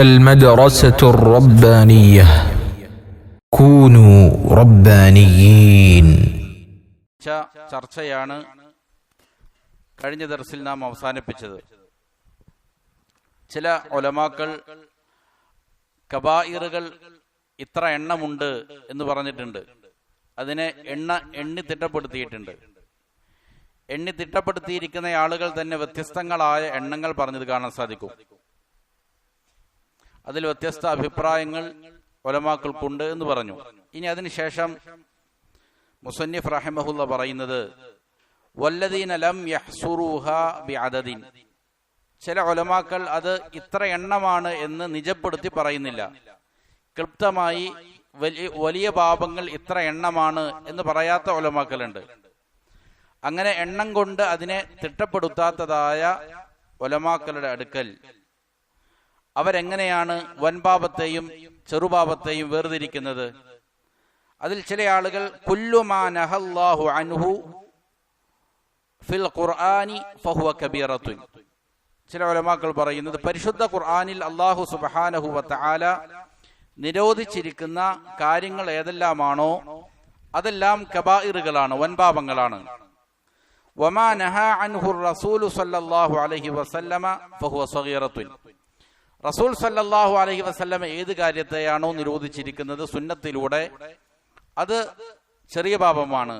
المدرسة الربانية كونوا ربانيين. ചർച്ചയാണ് കഴിഞ്ഞ ദർസിൽ നാം അവസാനിപ്പിച്ചത്. ചില ഉലമാക്കൾ കബായിറുകൾ ഇത്ര എണ്ണമുണ്ട് എന്ന് പറഞ്ഞിട്ടുണ്ട്. അതിനെ എണ്ണി തിട്ടപ്പെടുത്തിയിട്ടുണ്ട്. എണ്ണി തിട്ടപ്പെടുത്തിയിരിക്കുന്ന ആളുകൾ തന്നെ വ്യത്യസ്തങ്ങളായ എണ്ണങ്ങൾ പറഞ്ഞത് കാണാൻ സാധിക്കും. അതിൽ വ്യത്യസ്ത അഭിപ്രായങ്ങൾ ഉലമാക്കൾക്കുണ്ട് എന്ന് പറഞ്ഞു. ഇനി അതിനുശേഷം മുസന്നിഫ് റഹിമഹുല്ല പറയുന്നത് വല്ലദീന ലം യഹ്സുറുഹാ ബിഅദദിൻ. ചില ഉലമാക്കൾ അത് ഇത്ര എണ്ണമാണ് എന്ന് നിജപ്പെടുത്തി പറയുന്നില്ല. ക്ലിപ്തമായി വലിയ പാപങ്ങൾ ഇത്ര എണ്ണമാണ് എന്ന് പറയാത്ത ഉലമാക്കളുണ്ട്. അങ്ങനെ എണ്ണം കൊണ്ട് അതിനെ തിട്ടപ്പെടുത്താത്തതായ ഉലമാക്കളുടെ അടുക്കൽ അവരെങ്ങനെയാണ് വൻപാപത്തെയും ചെറുപാപത്തെയും വേർതിരിക്കുന്നത്? അതിൽ ചില ആളുകൾ കുല്ലു മാ നഹല്ലാഹു അൻഹു ഫിൽ ഖുർആനി ഫഹുവ കബീറത്തുൻ. ചില ഉലമാക്കൾ പറയുന്നത് പരിശുദ്ധ ഖുർആനിൽ അല്ലാഹു സുബ്ഹാനഹു വ തആല നിരോധിച്ചിരിക്കുന്ന കാര്യങ്ങൾ ഏതെല്ലാമാണോ അതെല്ലാം കബായിറുകളാണ്, വൻപാപങ്ങളാണ്. വമാ നഹാ അൻഹു റസൂലു സ്വല്ലല്ലാഹു അലൈഹി വസല്ലമ ഫഹുവ സഗീറത്തുൻ. റസൂൽ സല്ലല്ലാഹു അലൈഹി വസല്ലമ ഏത് കാര്യത്തെയാണോ നിരോധിച്ചിരിക്കുന്നത് സുന്നത്തിലൂടെ അത് ചെറിയ പാപമാണ്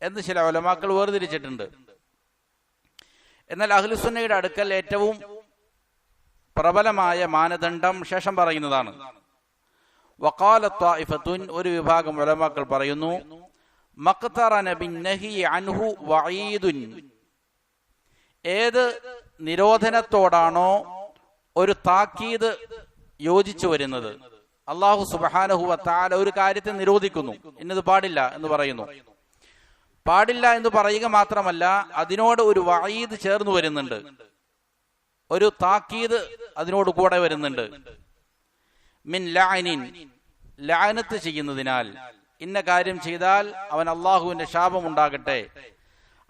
എന്ന് ചില ഉലമാക്കൾ വേർതിരിച്ചിട്ടുണ്ട്. എന്നാൽ അഹ്ലുസുന്നയുടെ അടുക്കൽ ഏറ്റവും പ്രബലമായ മാനദണ്ഡം ശേഷം പറയുന്നതാണ്. വഖാല ത്വായിഫത്തുൻ, ഒരു വിഭാഗം ഉലമാക്കൾ പറയുന്നു, മഖ്തറന ബിന്നഹി അൻഹു വഈദുൻ. ഏത് നിരോധനത്തോടാണോ ഒരു താക്കീത് യോജിച്ചു വരുന്നത്, അല്ലാഹു സുബ്ഹാനഹു വ തആല ഒരു കാര്യത്തെ നിരോധിക്കുന്നു, ഇന്നത് പാടില്ല എന്ന് പറയുന്നു. പാടില്ല എന്ന് പറയുക മാത്രമല്ല, അതിനോട് ഒരു വഈദ് ചേർന്ന് വരുന്നുണ്ട്, ഒരു താക്കീത് അതിനോട് കൂടെ വരുന്നുണ്ട്. മിൻ ലഅനിൻ, ലഅനത്ത് ചെയ്യുന്നതിനാൽ, ഇന്ന കാര്യം ചെയ്താൽ അവൻ അള്ളാഹുവിന്റെ ശാപം ഉണ്ടാകട്ടെ,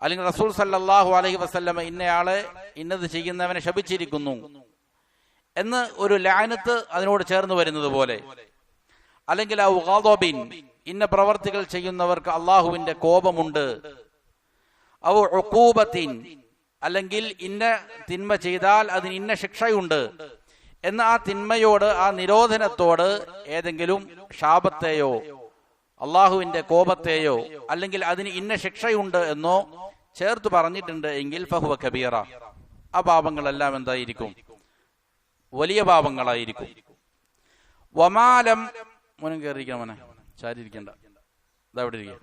അല്ലെങ്കിൽ റസൂൽ സല്ലല്ലാഹു അലൈഹി വസല്ലമ ഇന്നയാളെ ഇന്നത് ചെയ്യുന്നവനെ ശപിച്ചിരിക്കുന്നു എന്ന് ഒരു ലഅനത്ത് അതിനോട് ചേർന്ന് വരുന്നത് പോലെ, അല്ലെങ്കിൽ ഔ ഗളബിൻ, ഇന്ന പ്രവർത്തികൾ ചെയ്യുന്നവർക്ക് അള്ളാഹുവിന്റെ കോപമുണ്ട്, ഔ ഉഖൂബത്തിൻ, അല്ലെങ്കിൽ ഇന്ന തിന്മ ചെയ്താൽ അതിന് ഇന്ന ശിക്ഷയുണ്ട് എന്ന ആ തിന്മയോട്, ആ നിരോധനത്തോട് ഏതെങ്കിലും ശാപത്തെയോ അള്ളാഹുവിന്റെ കോപത്തെയോ അല്ലെങ്കിൽ അതിന് ഇന്ന ശിക്ഷയുണ്ട് എന്നോ ചേർത്ത് പറഞ്ഞിട്ടുണ്ട് എങ്കിൽ ഫഹുവ കബീറ. ആ പാപങ്ങളെല്ലാം എന്തായിരിക്കും? വലിയ പാപങ്ങളായിരിക്കും. വമാലം, മോനും കയറിയിരിക്കണം, മോനെ ചാരിയിരിക്കണ്ട, ഇതവിടെ ഇരിക്കുക.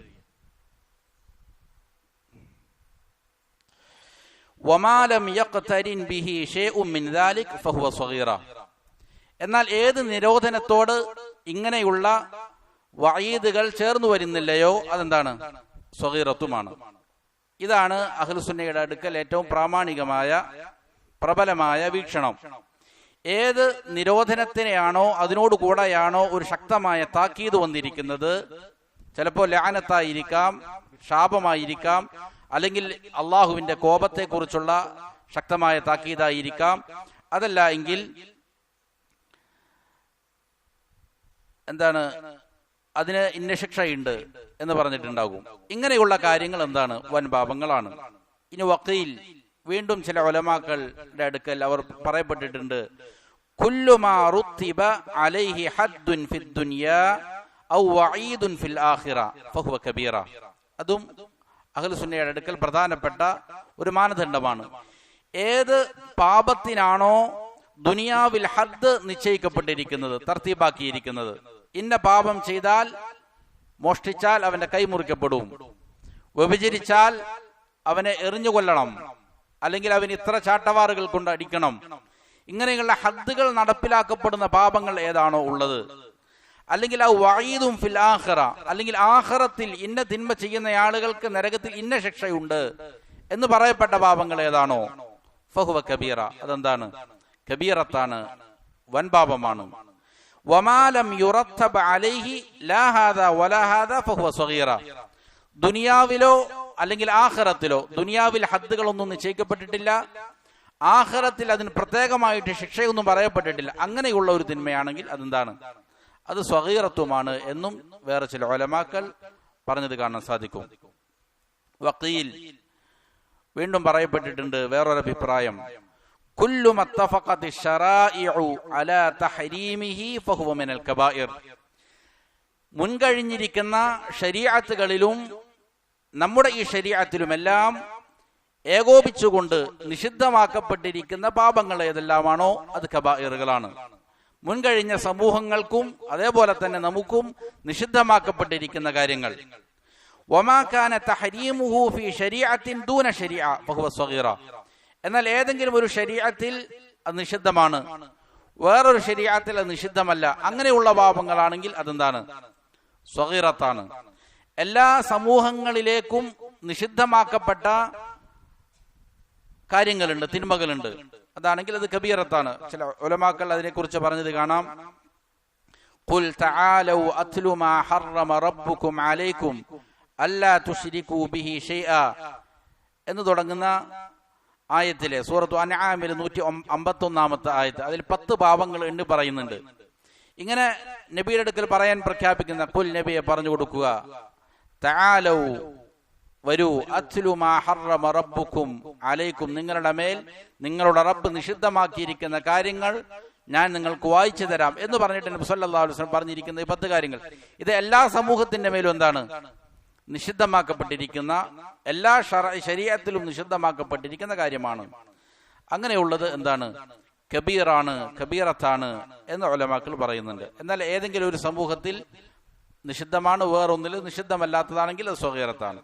വമാലം യഖ്തരിൻ ബിഹി ശൈഉൻ മിൻ ദാലിക് ഫഹുവ സഗീറ. എന്നാൽ ഏത് നിരോധനത്തോട് ഇങ്ങനെയുള്ള വഈദുകൾ ചേർന്നു വരുന്നില്ലയോ അതെന്താണ്? സഗീറത്തുമാണ്. ഇതാണ് അഹ്ലുസുന്നയുടെ അടുക്കൽ ഏറ്റവും പ്രാമാണികമായ പ്രബലമായ വീക്ഷണം. ഏത് നിരോധനത്തിനെയാണോ അതിനോട് കൂടെയാണോ ഒരു ശക്തമായ താക്കീത് വന്നിരിക്കുന്നത്, ചിലപ്പോൾ ലഅനത്തായിരിക്കാം, ശാപമായിരിക്കാം, അല്ലെങ്കിൽ അള്ളാഹുവിന്റെ കോപത്തെ കുറിച്ചുള്ള ശക്തമായ താക്കീതായിരിക്കാം, അതല്ല എങ്കിൽ എന്താണ് അതിന് ഇന്ന ശിക്ഷയുണ്ട് എന്ന് പറഞ്ഞിട്ടുണ്ടാകും. ഇങ്ങനെയുള്ള കാര്യങ്ങൾ എന്താണ്? വൻപാപങ്ങളാണ്. ഇനി വഖീൽ, വീണ്ടും ചില ഉലമാക്കളുടെ അടുക്കൽ അവർ പറയപ്പെട്ടിട്ടുണ്ട്, കുല്ലു മാ റുത്തിബ അലൈഹി ഹദ്ദുൻ ഫിദ് ദുനിയാ ഔ വഈദുൻ ഫിൽ ആഖിറ ഫഹുവ കബീറ. അതും അഹ്ലുസുന്നയുടെ അടുക്കൽ പ്രധാനപ്പെട്ട ഒരു മാനദണ്ഡമാണ്. ഏത് പാപത്തിനാണോ ദുനിയാവിൽ ഹദ്ദ് നിശ്ചയിക്കപ്പെട്ടിരിക്കുന്നത്, തർത്തീബാക്കിയിരിക്കുന്നത്, ഇന്ന പാപം ചെയ്താൽ, മോഷ്ടിച്ചാൽ അവന്റെ കൈ മുറിക്കപ്പെടും, വ്യഭിചരിച്ചാൽ അവനെ എറിഞ്ഞു കൊല്ലണം, അല്ലെങ്കിൽ അവന് ഇത്ര ചാട്ടവാറുകൾ കൊണ്ട് അടിക്കണം, ഇങ്ങനെയുള്ള ഹദ്ദുകൾ നടപ്പിലാക്കപ്പെടുന്ന പാപങ്ങൾ ഏതാണോ ഉള്ളത്, അല്ലെങ്കിൽ ആ വഈദും ഫിൽ ആഖിറ, അല്ലെങ്കിൽ ആഖിറത്തിൽ ഇന്ന തിന്മ ചെയ്യുന്ന ആളുകൾക്ക് നരകത്തിൽ ഇന്ന ശിക്ഷയുണ്ട് എന്ന് പറയപ്പെട്ട പാപങ്ങൾ ഏതാണോ ഫഹുവ കബീറ. അതെന്താണ്? കബീറത്താണ്, വൻപാപമാണ്. വമാലം യുറത്തബ അലൈഹി ലാ ഹാദാ വലാ ഹാദാ ഫഹുവ സഗീറ. ദുനിയാവിലോ അല്ലെങ്കിൽ ആഖിറത്തിലോ, ദുനിയാവിൽ ഹദ്ദുകളൊന്നും നിശ്ചയിക്കപ്പെട്ടിട്ടില്ല, ആഖിറത്തിൽ അതിന് പ്രത്യേകമായിട്ട് ശിക്ഷയൊന്നും പറയപ്പെട്ടിട്ടില്ല, അങ്ങനെയുള്ള ഒരു തിന്മയാണെങ്കിൽ അതെന്താണ്? അത് സ്വഗീറത്തുമാണ് എന്നും വേറെ ചില ഉലമാക്കൾ പറഞ്ഞത് കാണാൻ സാധിക്കും. വഖീൽ വീണ്ടും പറയപ്പെട്ടിട്ടുണ്ട് വേറൊരു അഭിപ്രായം, കുല്ലു മത്തഫഖത്തി ശറാഇഉ അലാ തഹരീമിഹി ഫഹുവ മിനൽ കബായിർ. മുൻകഴിഞ്ഞിരിക്കുന്ന ശരീഅത്തുകളിലും നമ്മുടെ ഈ ശരീഅത്തിലുമെല്ലാം ഏകോപിച്ചുകൊണ്ട് നിഷിദ്ധമാക്കപ്പെട്ടിരിക്കുന്ന പാപങ്ങൾ ഏതെല്ലാമാണോ അത് കബായിറുകളാണ്. മുൻകഴിഞ്ഞ സമൂഹങ്ങൾക്കും അതേപോലെ തന്നെ നമുക്കും നിഷിദ്ധമാക്കപ്പെട്ടിരിക്കുന്ന കാര്യങ്ങൾ. വമാ കാന തഹരീമുഹു ഫീ ശരീഅത്തിൻ ദൂന ശരീഅ ഫഹുവ സ്വഗീറ. എന്നാൽ ഏതെങ്കിലും ഒരു ശരീഅത്തിൽ അത് നിഷിദ്ധമാണ്, വേറൊരു ശരീഅത്തിൽ അത് നിഷിദ്ധമല്ല, അങ്ങനെയുള്ള പാപങ്ങളാണെങ്കിൽ അതെന്താണ്? സ്വഗീറത്താണ്. എല്ലാ സമൂഹങ്ങളിലേക്കും നിഷിദ്ധമാക്കപ്പെട്ട കാര്യങ്ങളുണ്ട്, തിന്മകളുണ്ട്, അതാണെങ്കിൽ അത് കബീറത്താണ്. ചില ഉലമാക്കൾ അതിനെക്കുറിച്ച് പറഞ്ഞത് കാണാം. ഖുൽ തആലൂ അത്ലു മാ ഹറമ റബ്ബുകും അലൈക്കും അല്ലാ തുശ്രികൂ ബിഹി ഷൈആ എന്ന് തുടങ്ങുന്ന ആയത്തിലെ സൂറത്തു അൻആമിലെ 151 ആയത്ത്, അതിൽ 10 പാപങ്ങൾ എണ്ണി പറയുന്നുണ്ട്. ഇങ്ങനെ നബിയുടെ അടുക്കൽ പറയാൻ പ്രഖ്യാപിക്കുന്ന ഖുൽ, നബിയെ പറഞ്ഞു കൊടുക്കുക, തആലൂ വരൂ, അത്ലു മാ ഹറമ റബ്ബുകും അലൈക്കും, നിങ്ങളുടെ മേൽ നിങ്ങളുടെ റബ്ബ് നിഷിദ്ധമാക്കിയിരിക്കുന്ന കാര്യങ്ങൾ ഞാൻ നിങ്ങൾക്ക് വായിച്ചു തരാം എന്ന് പറഞ്ഞിട്ട് നബി സല്ലല്ലാഹു അലൈഹി വസല്ലം പറഞ്ഞിരിക്കുന്ന ഈ 10 കാര്യങ്ങൾ, ഇത് എല്ലാ സമൂഹത്തിന്റെ മേലും എന്താണ്? നിഷിദ്ധമാക്കപ്പെട്ടിരിക്കുന്ന, എല്ലാ ശരീഅത്തിലും നിഷിദ്ധമാക്കപ്പെട്ടിരിക്കുന്ന കാര്യമാണ്. അങ്ങനെയുള്ളത് എന്താണ്? കബീറാണ്, കബീറത്താണ് എന്ന് ഉലമാക്കൾ പറയുന്നുണ്ട്. എന്നാൽ ഏതെങ്കിലും ഒരു സമൂഹത്തിൽ നിഷിദ്ധമാണ്, വേറൊന്നിൽ നിഷിദ്ധമല്ലാത്തതാണെങ്കിൽ അത് സ്വഗീറത്താണ്.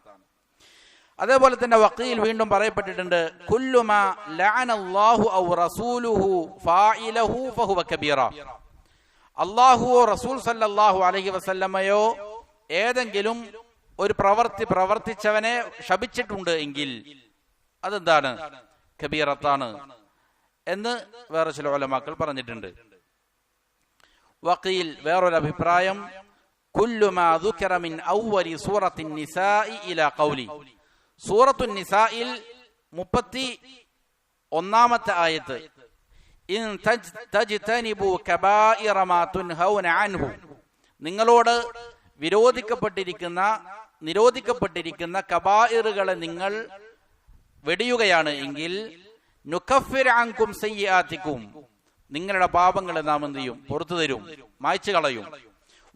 അതേപോലെ തന്നെ വഖീൽ വീണ്ടും പറയപ്പെട്ടിട്ടുണ്ട്, കുല്ലു മാ ലഅനല്ലാഹു ഔ റസൂലുഹു ഫാഇലഹു ഫഹുവ കബീറ. അല്ലാഹുവോ റസൂൽ സല്ലല്ലാഹു അലൈഹി വസല്ലമയോ ഏതെങ്കിലും ഒരു പ്രവൃത്തി പ്രവർത്തിച്ചവനെ ശപിച്ചിട്ടുണ്ട് എങ്കിൽ അതെന്താണ്? കബീറത്താണ് എന്ന് വേറെ ചില ഉലമാക്കൾ പറഞ്ഞിട്ടുണ്ട്. വഖീൽ വേറൊരു അഭിപ്രായം, കുല്ലു മാ ദുകിറ മിൻ അവ്വലി സൂറത്തിൻ നിസാഇ ഇലാ ഖൗലി. സൂറത്തുൻ നിസാഇൽ 31 ആയത്ത്, ഇൻ തജ്തനിബു കബായിറ മാ തുൻഹൗന അൻഹു, നിങ്ങളോട് നിരോധിക്കപ്പെട്ടിരിക്കുന്ന കബായിറുകളെ നിങ്ങൾ വെടിയുകയാണ് എങ്കിൽ നുകഫിർ അൻകും സയ്യിആതികും, നിങ്ങളുടെ പാപങ്ങളെ നാം എന്ത് ചെയ്യും? പുറത്തു തരും, മായ്ച്ചു കളയും.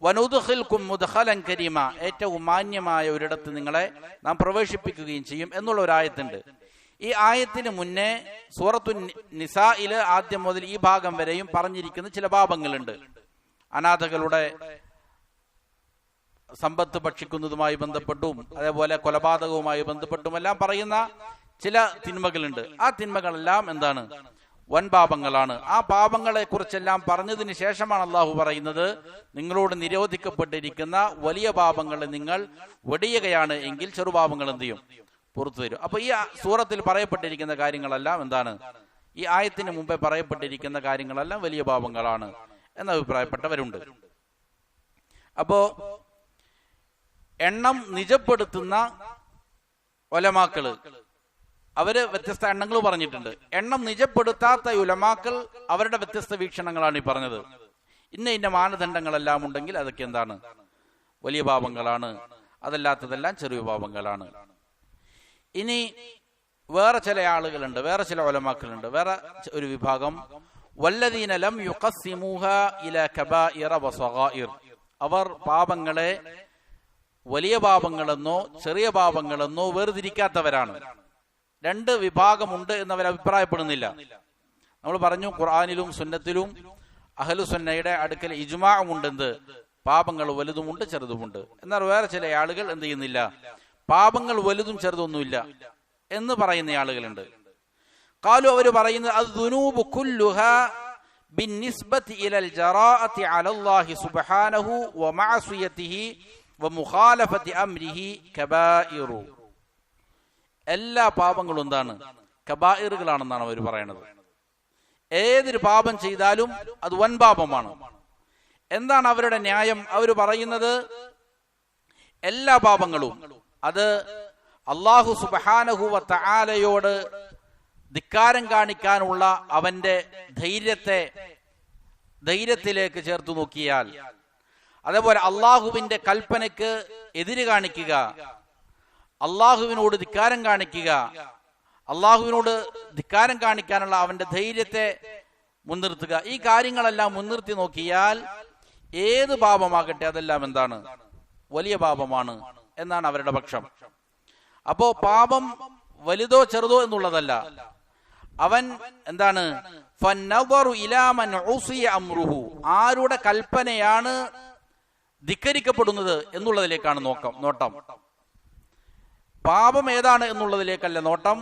വനുദ്ഖിൽകും മുദ്ഖലൻ കരീമ, ഏറ്റവും മാന്യമായ ഒരിടത്ത് നിങ്ങളെ നാം പ്രവേശിപ്പിക്കുകയും ചെയ്യും എന്നുള്ള ഒരു ആയത്തുണ്ട്. ഈ ആയത്തിന് മുന്നേ സൂറത്തു നിസായില് ആദ്യം മുതൽ ഈ ഭാഗം വരെയും പറഞ്ഞിരിക്കുന്ന ചില പാപങ്ങളുണ്ട്. അനാഥകളുടെ സമ്പത്ത് ഭക്ഷിക്കുന്നതുമായി ബന്ധപ്പെട്ടും അതേപോലെ കൊലപാതകവുമായി ബന്ധപ്പെട്ടുമെല്ലാം പറയുന്ന ചില തിന്മകളുണ്ട്. ആ തിന്മകളെല്ലാം എന്താണ്? വൻപാപങ്ങളാണ്. ആ പാപങ്ങളെ കുറിച്ചെല്ലാം പറഞ്ഞതിന് ശേഷമാണ് അള്ളാഹു പറയുന്നത്, നിങ്ങളോട് നിരോധിക്കപ്പെട്ടിരിക്കുന്ന വലിയ പാപങ്ങളെ നിങ്ങൾ വെടിയുകയാണ് എങ്കിൽ ചെറുപാപങ്ങൾ എന്ത് ചെയ്യും? പുറത്തു തരും. അപ്പൊ ഈ സൂറത്തിൽ പറയപ്പെട്ടിരിക്കുന്ന കാര്യങ്ങളെല്ലാം എന്താണ്? ഈ ആയത്തിന് മുമ്പേ പറയപ്പെട്ടിരിക്കുന്ന കാര്യങ്ങളെല്ലാം വലിയ പാപങ്ങളാണ് എന്ന് അഭിപ്രായപ്പെട്ടവരുണ്ട്. അപ്പോ എണ്ണം നിജപ്പെടുത്തുന്ന ഉലമാക്കള് അവര് വ്യത്യസ്ത എണ്ണങ്ങൾ പറഞ്ഞിട്ടുണ്ട്. എണ്ണം നിജപ്പെടുത്താത്ത ഉലമാക്കൾ അവരുടെ വ്യത്യസ്ത വീക്ഷണങ്ങളാണ് ഈ പറഞ്ഞത്. ഇന്ന മാനദണ്ഡങ്ങളെല്ലാം ഉണ്ടെങ്കിൽ അതൊക്കെ എന്താണ്? വലിയ പാപങ്ങളാണ്, അതല്ലാത്തതെല്ലാം ചെറിയ പാപങ്ങളാണ്. ഇനി വേറെ ചില ആളുകളുണ്ട്, വേറെ ചില ഉലമാക്കളുണ്ട്, വേറെ ഒരു വിഭാഗം, വല്ലദീന ലം യുഖസ്സിമുഹ ഇലാ കബായിറ വസഗായിർ, അവർ പാപങ്ങളെ വലിയ പാപങ്ങളെന്നോ ചെറിയ പാപങ്ങളെന്നോ വേർതിരിക്കാത്തവരാണ്. 2 വിഭാഗമുണ്ട് എന്നവർ അഭിപ്രായപ്പെടുന്നില്ല. നമ്മൾ പറഞ്ഞു ഖുർആനിലും സുന്നത്തിലും അഹ്ലു സുന്നയുടെ അടുക്കൽ ഇജ്മാഉമുണ്ട്, പാപങ്ങൾ വലുതുമുണ്ട് ചെറുതുമുണ്ട്. എന്നാൽ വേറെ ചില ആളുകൾ എന്ത് ചെയ്യുന്നില്ല, പാപങ്ങൾ വലുതും ചെറുതൊന്നുമില്ല എന്ന് പറയുന്ന ആളുകളുണ്ട്. ഖാലു, അവർ പറയുന്നത് അദ്ദുനൂബു കുല്ലുഹാ ബിന്നിസ്ബതി ഇലൽ ജറാഅതി അലല്ലാഹി സുബ്ഹാനഹു വമഅസിയതിഹി വമുഖാലഫതി അംരിഹി കബായിറു. എല്ലാ പാപങ്ങളും എന്താണ്? കബായിറുകളാണെന്നാണ് അവർ പറയുന്നത്. ഏതൊരു പാപം ചെയ്താലും അത് വൻ പാപമാണ്. എന്താണ് അവരുടെ ന്യായം? അവർ പറയുന്നത് എല്ലാ പാപങ്ങളും അത് അല്ലാഹു സുബ്ഹാനഹു വ തആലയോട് ധിക്കാരം കാണിക്കാനുള്ള അവന്റെ ധൈര്യത്തിലേക്ക് ചേർത്തു നോക്കിയാൽ, അതേപോലെ അള്ളാഹുവിന്റെ കൽപ്പനയ്ക്ക് എതിര് കാണിക്കുക, അള്ളാഹുവിനോട് ധിക്കാരം കാണിക്കുക, അള്ളാഹുവിനോട് ധിക്കാരം കാണിക്കാനുള്ള അവന്റെ ധൈര്യത്തെ മുൻനിർത്തുക, ഈ കാര്യങ്ങളെല്ലാം മുൻനിർത്തി നോക്കിയാൽ ഏത് പാപമാകട്ടെ അതെല്ലാം എന്താണ്? വലിയ പാപമാണ് എന്നാണ് അവരുടെ പക്ഷം. അപ്പോ പാപം വലുതോ ചെറുതോ എന്നുള്ളതല്ല, അവൻ എന്താണ്? ഫന്നദറു ഇലാ മൻ ഉസിയ അംറുഹു, ആരുടെ കൽപ്പനയാണ് ധിക്കരിക്കപ്പെടുന്നത് എന്നുള്ളതിലേക്കാണ് നോട്ടം. പാപം ഏതാണ് എന്നുള്ളതിലേക്കല്ല നോട്ടം.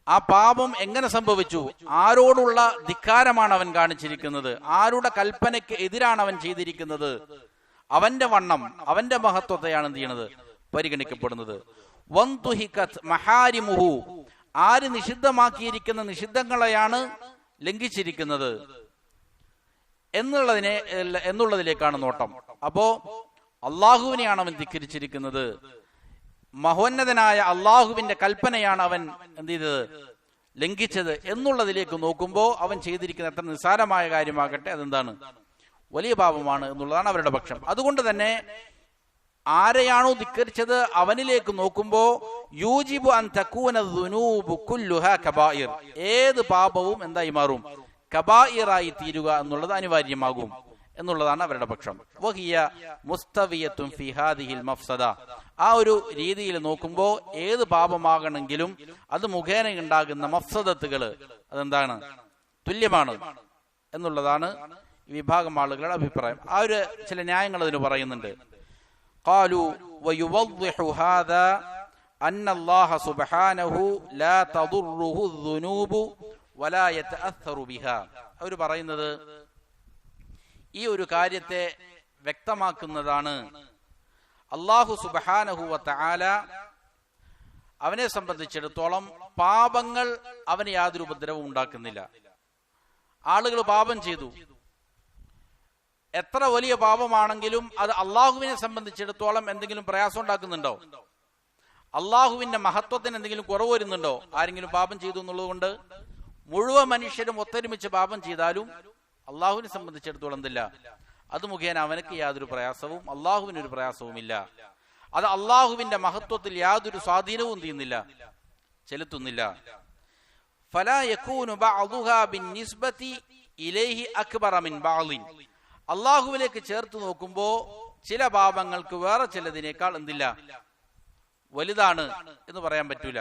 ആ പാപം എങ്ങനെ സംഭവിച്ചു, ആരോടുള്ള ധിക്കാരമാണ് അവൻ കാണിച്ചിരിക്കുന്നത്, ആരുടെ കൽപ്പനയ്ക്ക് എതിരാണ് അവൻ ചെയ്തിരിക്കുന്നത്, അവന്റെ വണ്ണം, അവന്റെ മഹത്വത്തെയാണ് എന്ത് ചെയ്യണത്? പരിഗണിക്കപ്പെടുന്നത്. വന്തുഹികത് മഹാരിമുഹു, ആര് നിഷിദ്ധമാക്കിയിരിക്കുന്ന നിഷിദ്ധങ്ങളെയാണ് ലംഘിച്ചിരിക്കുന്നത് എന്നുള്ളതിലേക്കാണ് നോട്ടം. അപ്പോ അള്ളാഹുവിനെയാണ് അവൻ ധിക്കരിച്ചിരിക്കുന്നത്, മഹോന്നതനായ അള്ളാഹുവിന്റെ കൽപ്പനയാണ് അവൻ എന്ത് ചെയ്തത്? ലംഘിച്ചത് എന്നുള്ളതിലേക്ക് നോക്കുമ്പോൾ അവൻ ചെയ്തിരിക്കുന്ന എത്ര നിസ്സാരമായ കാര്യമാകട്ടെ അതെന്താണ്? വലിയ പാപമാണ് എന്നുള്ളതാണ് അവരുടെ പക്ഷം. അതുകൊണ്ട് തന്നെ ആരെയാണോ ധിക്കരിച്ചത് അവനിലേക്ക് നോക്കുമ്പോ യൂജിബു അൻ തകൂന ദുനൂബു കുല്ലുഹാ കബായിർ, ഏത് പാപവും എന്തായി മാറും? കബായിറായി തീരുക എന്നുള്ളത് അനിവാര്യമാകും എന്നുള്ളതാണ് അവരുടെ പക്ഷം. വഹിയ മുസ്തവിയത്തുൻ ഫി ഹാദിഹിൽ മഫ്സദ, ആ ഒരു രീതിയിൽ നോക്കുമ്പോൾ ഏത് പാപമാകണമെങ്കിലും അത് മുഖേന ഉണ്ടാകുന്ന മഫ്സദത്തുകൾ അതെന്താണ്? തുല്യമാണ് എന്നുള്ളതാണ് ഈ വിഭാഗം ആളുകളുടെ അഭിപ്രായം. ആ ഒരു ചില ന്യായങ്ങൾ അതിന് പറയുന്നുണ്ട്. قالوا ويوضح هذا أن الله سبحانه لا تضره الذنوب ولا يتأثر بها. അവർ പറയുന്നത് ഈ ഒരു കാര്യത്തെ വ്യക്തമാക്കുന്നതാണ്, അല്ലാഹു സുബ്ഹാനഹു വ തആല അവനെ സംബന്ധിച്ചിടത്തോളം പാപങ്ങൾ അവന് യാതൊരു ഉപദ്രവവും ഉണ്ടാക്കുന്നില്ല. ആളുകൾ പാപം ചെയ്തു, എത്ര വലിയ പാപമാണെങ്കിലും അത് അള്ളാഹുവിനെ സംബന്ധിച്ചിടത്തോളം എന്തെങ്കിലും പ്രയാസം ഉണ്ടാക്കുന്നുണ്ടോ? അള്ളാഹുവിന്റെ മഹത്വത്തിന് എന്തെങ്കിലും കുറവ് വരുന്നുണ്ടോ? ആരെങ്കിലും പാപം ചെയ്തു എന്നുള്ളത് കൊണ്ട് മുഴുവൻ മനുഷ്യരും ഒത്തൊരുമിച്ച് പാപം ചെയ്താലും അള്ളാഹുവിനെ സംബന്ധിച്ചിടത്തോളം എന്തില്ല, അത് മുഖേന അവനക്ക് യാതൊരു പ്രയാസവും അള്ളാഹുവിനൊരു പ്രയാസവുമില്ല. അത് അള്ളാഹുവിന്റെ മഹത്വത്തിൽ യാതൊരു സ്വാധീനവും ചെയ്യുന്നില്ല, ചെലുത്തുന്നില്ല. ഫലാ യകൂനു ബഅദുഹാ ബിന്നിസ്ബതി ഇലൈഹി അക്ബറ മിൻ ബഅദിൻ, അള്ളാഹുവിലേക്ക് ചേർത്ത് നോക്കുമ്പോ ചില പാപങ്ങൾക്ക് വേറെ ചിലതിനേക്കാൾ എന്തില്ല, വലുതാണ് എന്ന് പറയാൻ പറ്റൂല.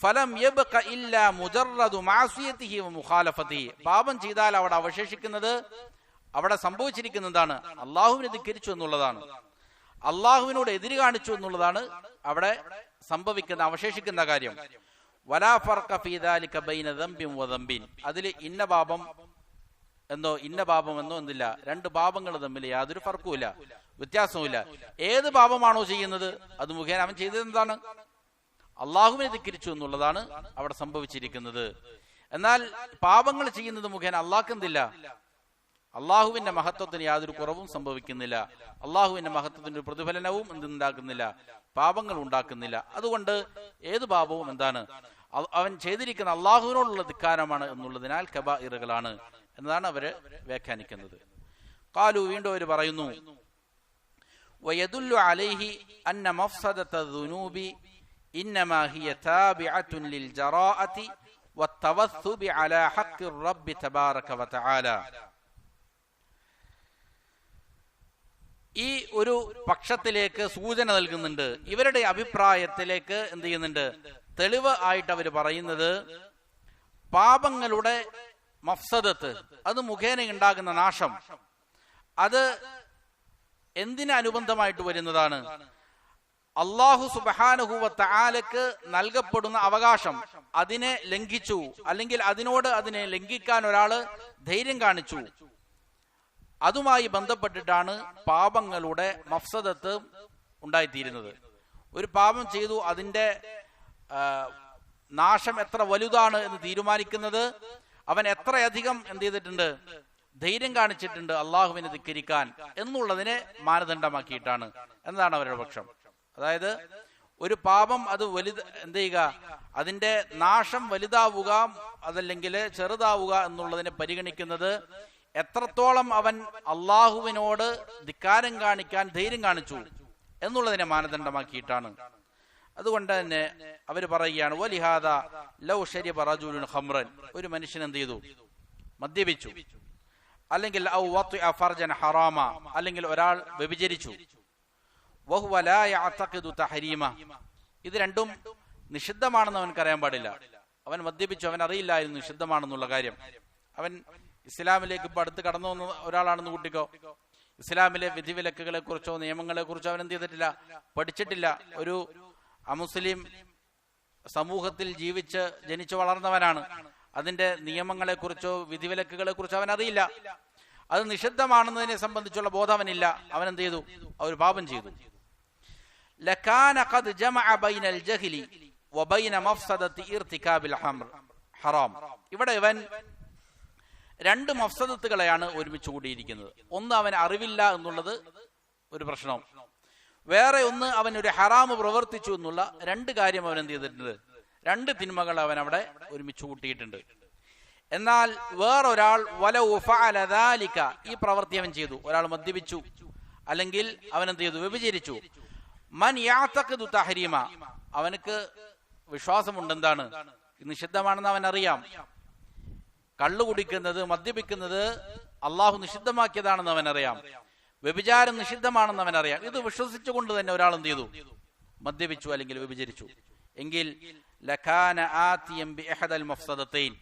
ഫലം യബ്ഖ ഇല്ലാ മുജറദു മഅസിയതിഹി വ മുഖാലഫതിഹി, പാപം ചെയ്താൽ അവിടെ അവശേഷിക്കുന്നത്, അവിടെ സംഭവിച്ചിരിക്കുന്നതാണ് അള്ളാഹുവിനെ ധിക്കരിച്ചു എന്നുള്ളതാണ്, അള്ളാഹുവിനോട് എതിര് കാണിച്ചു എന്നുള്ളതാണ് അവിടെ സംഭവിക്കുന്ന അവശേഷിക്കുന്ന കാര്യം. വലാ ഫർഖ ഫീ ദാലിക ബൈന ദംബിൻ വ ദംബിൻ, അതിൽ ഇന്ന പാപം എന്നോ ഇന്ന പാപം എന്നോ എന്തില്ല, രണ്ട് പാപങ്ങൾ തമ്മിൽ യാതൊരു ഫർക്കുമില്ല, വ്യത്യാസവുമില്ല. ഏത് പാപമാണോ ചെയ്യുന്നത് അത് മുഖേന അവൻ ചെയ്തത് എന്താണ്? അള്ളാഹുവിനെ ധിക്കരിച്ചു എന്നുള്ളതാണ് അവിടെ സംഭവിച്ചിരിക്കുന്നത്. എന്നാൽ പാപങ്ങൾ ചെയ്യുന്നത് മുഖേന അള്ളാഹ്ക്ക് എന്തില്ല, അള്ളാഹുവിന്റെ മഹത്വത്തിന് യാതൊരു കുറവും സംഭവിക്കുന്നില്ല, അള്ളാഹുവിന്റെ മഹത്വത്തിന്റെ പ്രതിഫലനവും എന്തുണ്ടാക്കുന്നില്ല, പാപങ്ങൾ ഉണ്ടാക്കുന്നില്ല. അതുകൊണ്ട് ഏത് പാപവും എന്താണ്, അവൻ ചെയ്തിരിക്കുന്ന അള്ളാഹുവിനോടുള്ള ധിക്കാരമാണ് എന്നുള്ളതിനാൽ കബായിറുകളാണ് എന്നതാണ് അവര് വ്യാഖ്യാനിക്കുന്നത്. ഖാലു, വീണ്ടും അവർ പറയുന്നു, വയദുല്ലു അലൈഹി അന്ന മഫ്സദത ദുനൂബി ഇന്നമാ ഹിയ താബിഅത്തുൻ ലിൽ ജറാഅതി വത്തവസ്സുബി അലാ ഹഖ്ഖിർ റബ്ബി തബാറക വതആല. ഈ ഒരു പക്ഷത്തിലേക്ക് സൂചന നൽകുന്നുണ്ട്, ഇവരുടെ അഭിപ്രായത്തിലേക്ക് എന്ത് ചെയ്യുന്നുണ്ട്, തെളിവ് ആയിട്ട് അവർ പറയുന്നത് പാപങ്ങളുടെ മഫ്സദത്ത്, അത് മുഖേന ഉണ്ടാകുന്ന നാശം, അത് എന്തിനനുബന്ധമായിട്ട് വരുന്നതാണ്? അല്ലാഹു സുബ്ഹാനഹു വ തആലക്ക് നൽകപ്പെടുന്ന അവകാശം അതിനെ ലംഘിച്ചു, അല്ലെങ്കിൽ അതിനെ ലംഘിക്കാൻ ഒരാള് ധൈര്യം കാണിച്ചു, അതുമായി ബന്ധപ്പെട്ടിട്ടാണ് പാപങ്ങളുടെ മഫ്സദത്ത് ഉണ്ടായിത്തീരുന്നത്. ഒരു പാപം ചെയ്തു, അതിന്റെ നാശം എത്ര വലുതാണ് എന്ന് തീരുമാനിക്കുന്നത് അവൻ എത്രയധികം എന്ത് ചെയ്തിട്ടുണ്ട്, ധൈര്യം കാണിച്ചിട്ടുണ്ട് അള്ളാഹുവിനെ ധിക്കരിക്കാൻ എന്നുള്ളതിനെ മാനദണ്ഡമാക്കിയിട്ടാണ് എന്നതാണ് അവരുടെ പക്ഷം. അതായത് ഒരു പാപം അത് എന്ത് ചെയ്യുക, അതിന്റെ നാശം വലുതാവുക അതല്ലെങ്കിൽ ചെറുതാവുക എന്നുള്ളതിനെ പരിഗണിക്കുന്നത് എത്രത്തോളം അവൻ അള്ളാഹുവിനോട് ധിക്കാരം കാണിക്കാൻ ധൈര്യം കാണിച്ചു എന്നുള്ളതിനെ മാനദണ്ഡമാക്കിയിട്ടാണ്. അതുകൊണ്ട് തന്നെ അവർ പറയുകയാണ്, വലിഹാദ ലൗ ശരിബ റജുലുൻ ഖംറൻ, ഒരു മനുഷ്യൻ എന്ത് ചെയ്തു, മദ്യപിച്ചു, അല്ലെങ്കിൽ ഔ വത്അ ഫർജൻ ഹറാമ, അല്ലെങ്കിൽ ഒരാൾ വ്യഭിചരിച്ചു, വഹുവ ലാ യഅതഖിദു തഹരീമ, ഇത് രണ്ടും നിഷിദ്ധമാണെന്ന് അവൻ അറിയാൻ പാടില്ല. അവൻ മദ്യപിച്ചു, അവൻ അറിയില്ലായിരുന്നു നിഷിദ്ധമാണെന്നുള്ള കാര്യം. അവൻ ഇസ്ലാമിലേക്ക് ഇപ്പൊ അടുത്ത് കടന്നു വന്ന ഒരാളാണെന്ന് കൂട്ടിക്കോ, ഇസ്ലാമിലെ വിധിവിലക്കുകളെ കുറിച്ചോ നിയമങ്ങളെ കുറിച്ചോ അവൻ എന്ത് ചെയ്തിട്ടില്ല, പഠിച്ചിട്ടില്ല. ഒരു അമുസ്ലിം സമൂഹത്തിൽ ജനിച്ചു വളർന്നവനാണ്. അതിന്റെ നിയമങ്ങളെ കുറിച്ചോ വിധിവിലക്കുകളെ കുറിച്ചോ അവൻ അറിയില്ല. അത് നിഷിദ്ധമാണെന്നതിനെ സംബന്ധിച്ചുള്ള ബോധം അവനില്ല. അവൻ എന്ത് ചെയ്തു, ഒരു പാപം ചെയ്തു. ലകാന ഖദ് ജമഅ ബൈനൽ ജഹ്ലി വബൈന മഫ്സദത്തി ഇർതികാബിൽ ഹറാം. ഇവിടെ ഇവൻ രണ്ട് മഫ്സദത്തുകളെയാണ് ഒരുമിച്ച് കൂടിയിരിക്കുന്നത്. ഒന്ന്, അവൻ അറിവില്ല എന്നുള്ളത് ഒരു പ്രശ്നം. വേറെ ഒന്ന്, അവൻ ഒരു ഹറാമ് പ്രവർത്തിച്ചു എന്നുള്ള രണ്ട് കാര്യം അവൻ എന്ത് ചെയ്തിട്ടുണ്ട്, രണ്ട് തിന്മകൾ അവൻ അവിടെ ഒരുമിച്ച് കൂട്ടിയിട്ടുണ്ട്. എന്നാൽ വേറൊരാൾ വലൗ ഫഅല ദാലിക, ഈ പ്രവൃത്തി അവൻ ചെയ്തു, ഒരാൾ മദ്യപിച്ചു അല്ലെങ്കിൽ അവൻ എന്ത് ചെയ്തു, വ്യഭിചരിച്ചു. മൻ യഅതഖിദു തഹരീമ, അവനക്ക് വിശ്വാസമുണ്ട് എന്താണ്, നിഷിദ്ധമാണെന്ന് അവൻ അറിയാം. കള്ളു കുടിക്കുന്നത്, മദ്യപിക്കുന്നത് അള്ളാഹു നിഷിദ്ധമാക്കിയതാണെന്ന് അവനറിയാം. വ്യഭിചാരം നിഷിദ്ധമാണെന്ന് അവനറിയാം. ഇത് വിശ്വസിച്ചുകൊണ്ട് തന്നെ ഒരാൾ എന്ത് ചെയ്തു, മദ്യപിച്ചു അല്ലെങ്കിൽ വ്യഭിചരിച്ചു എങ്കിൽ ലകാന ആതിയം ബി ഇഹദൽ മഫ്സദതൈൻ,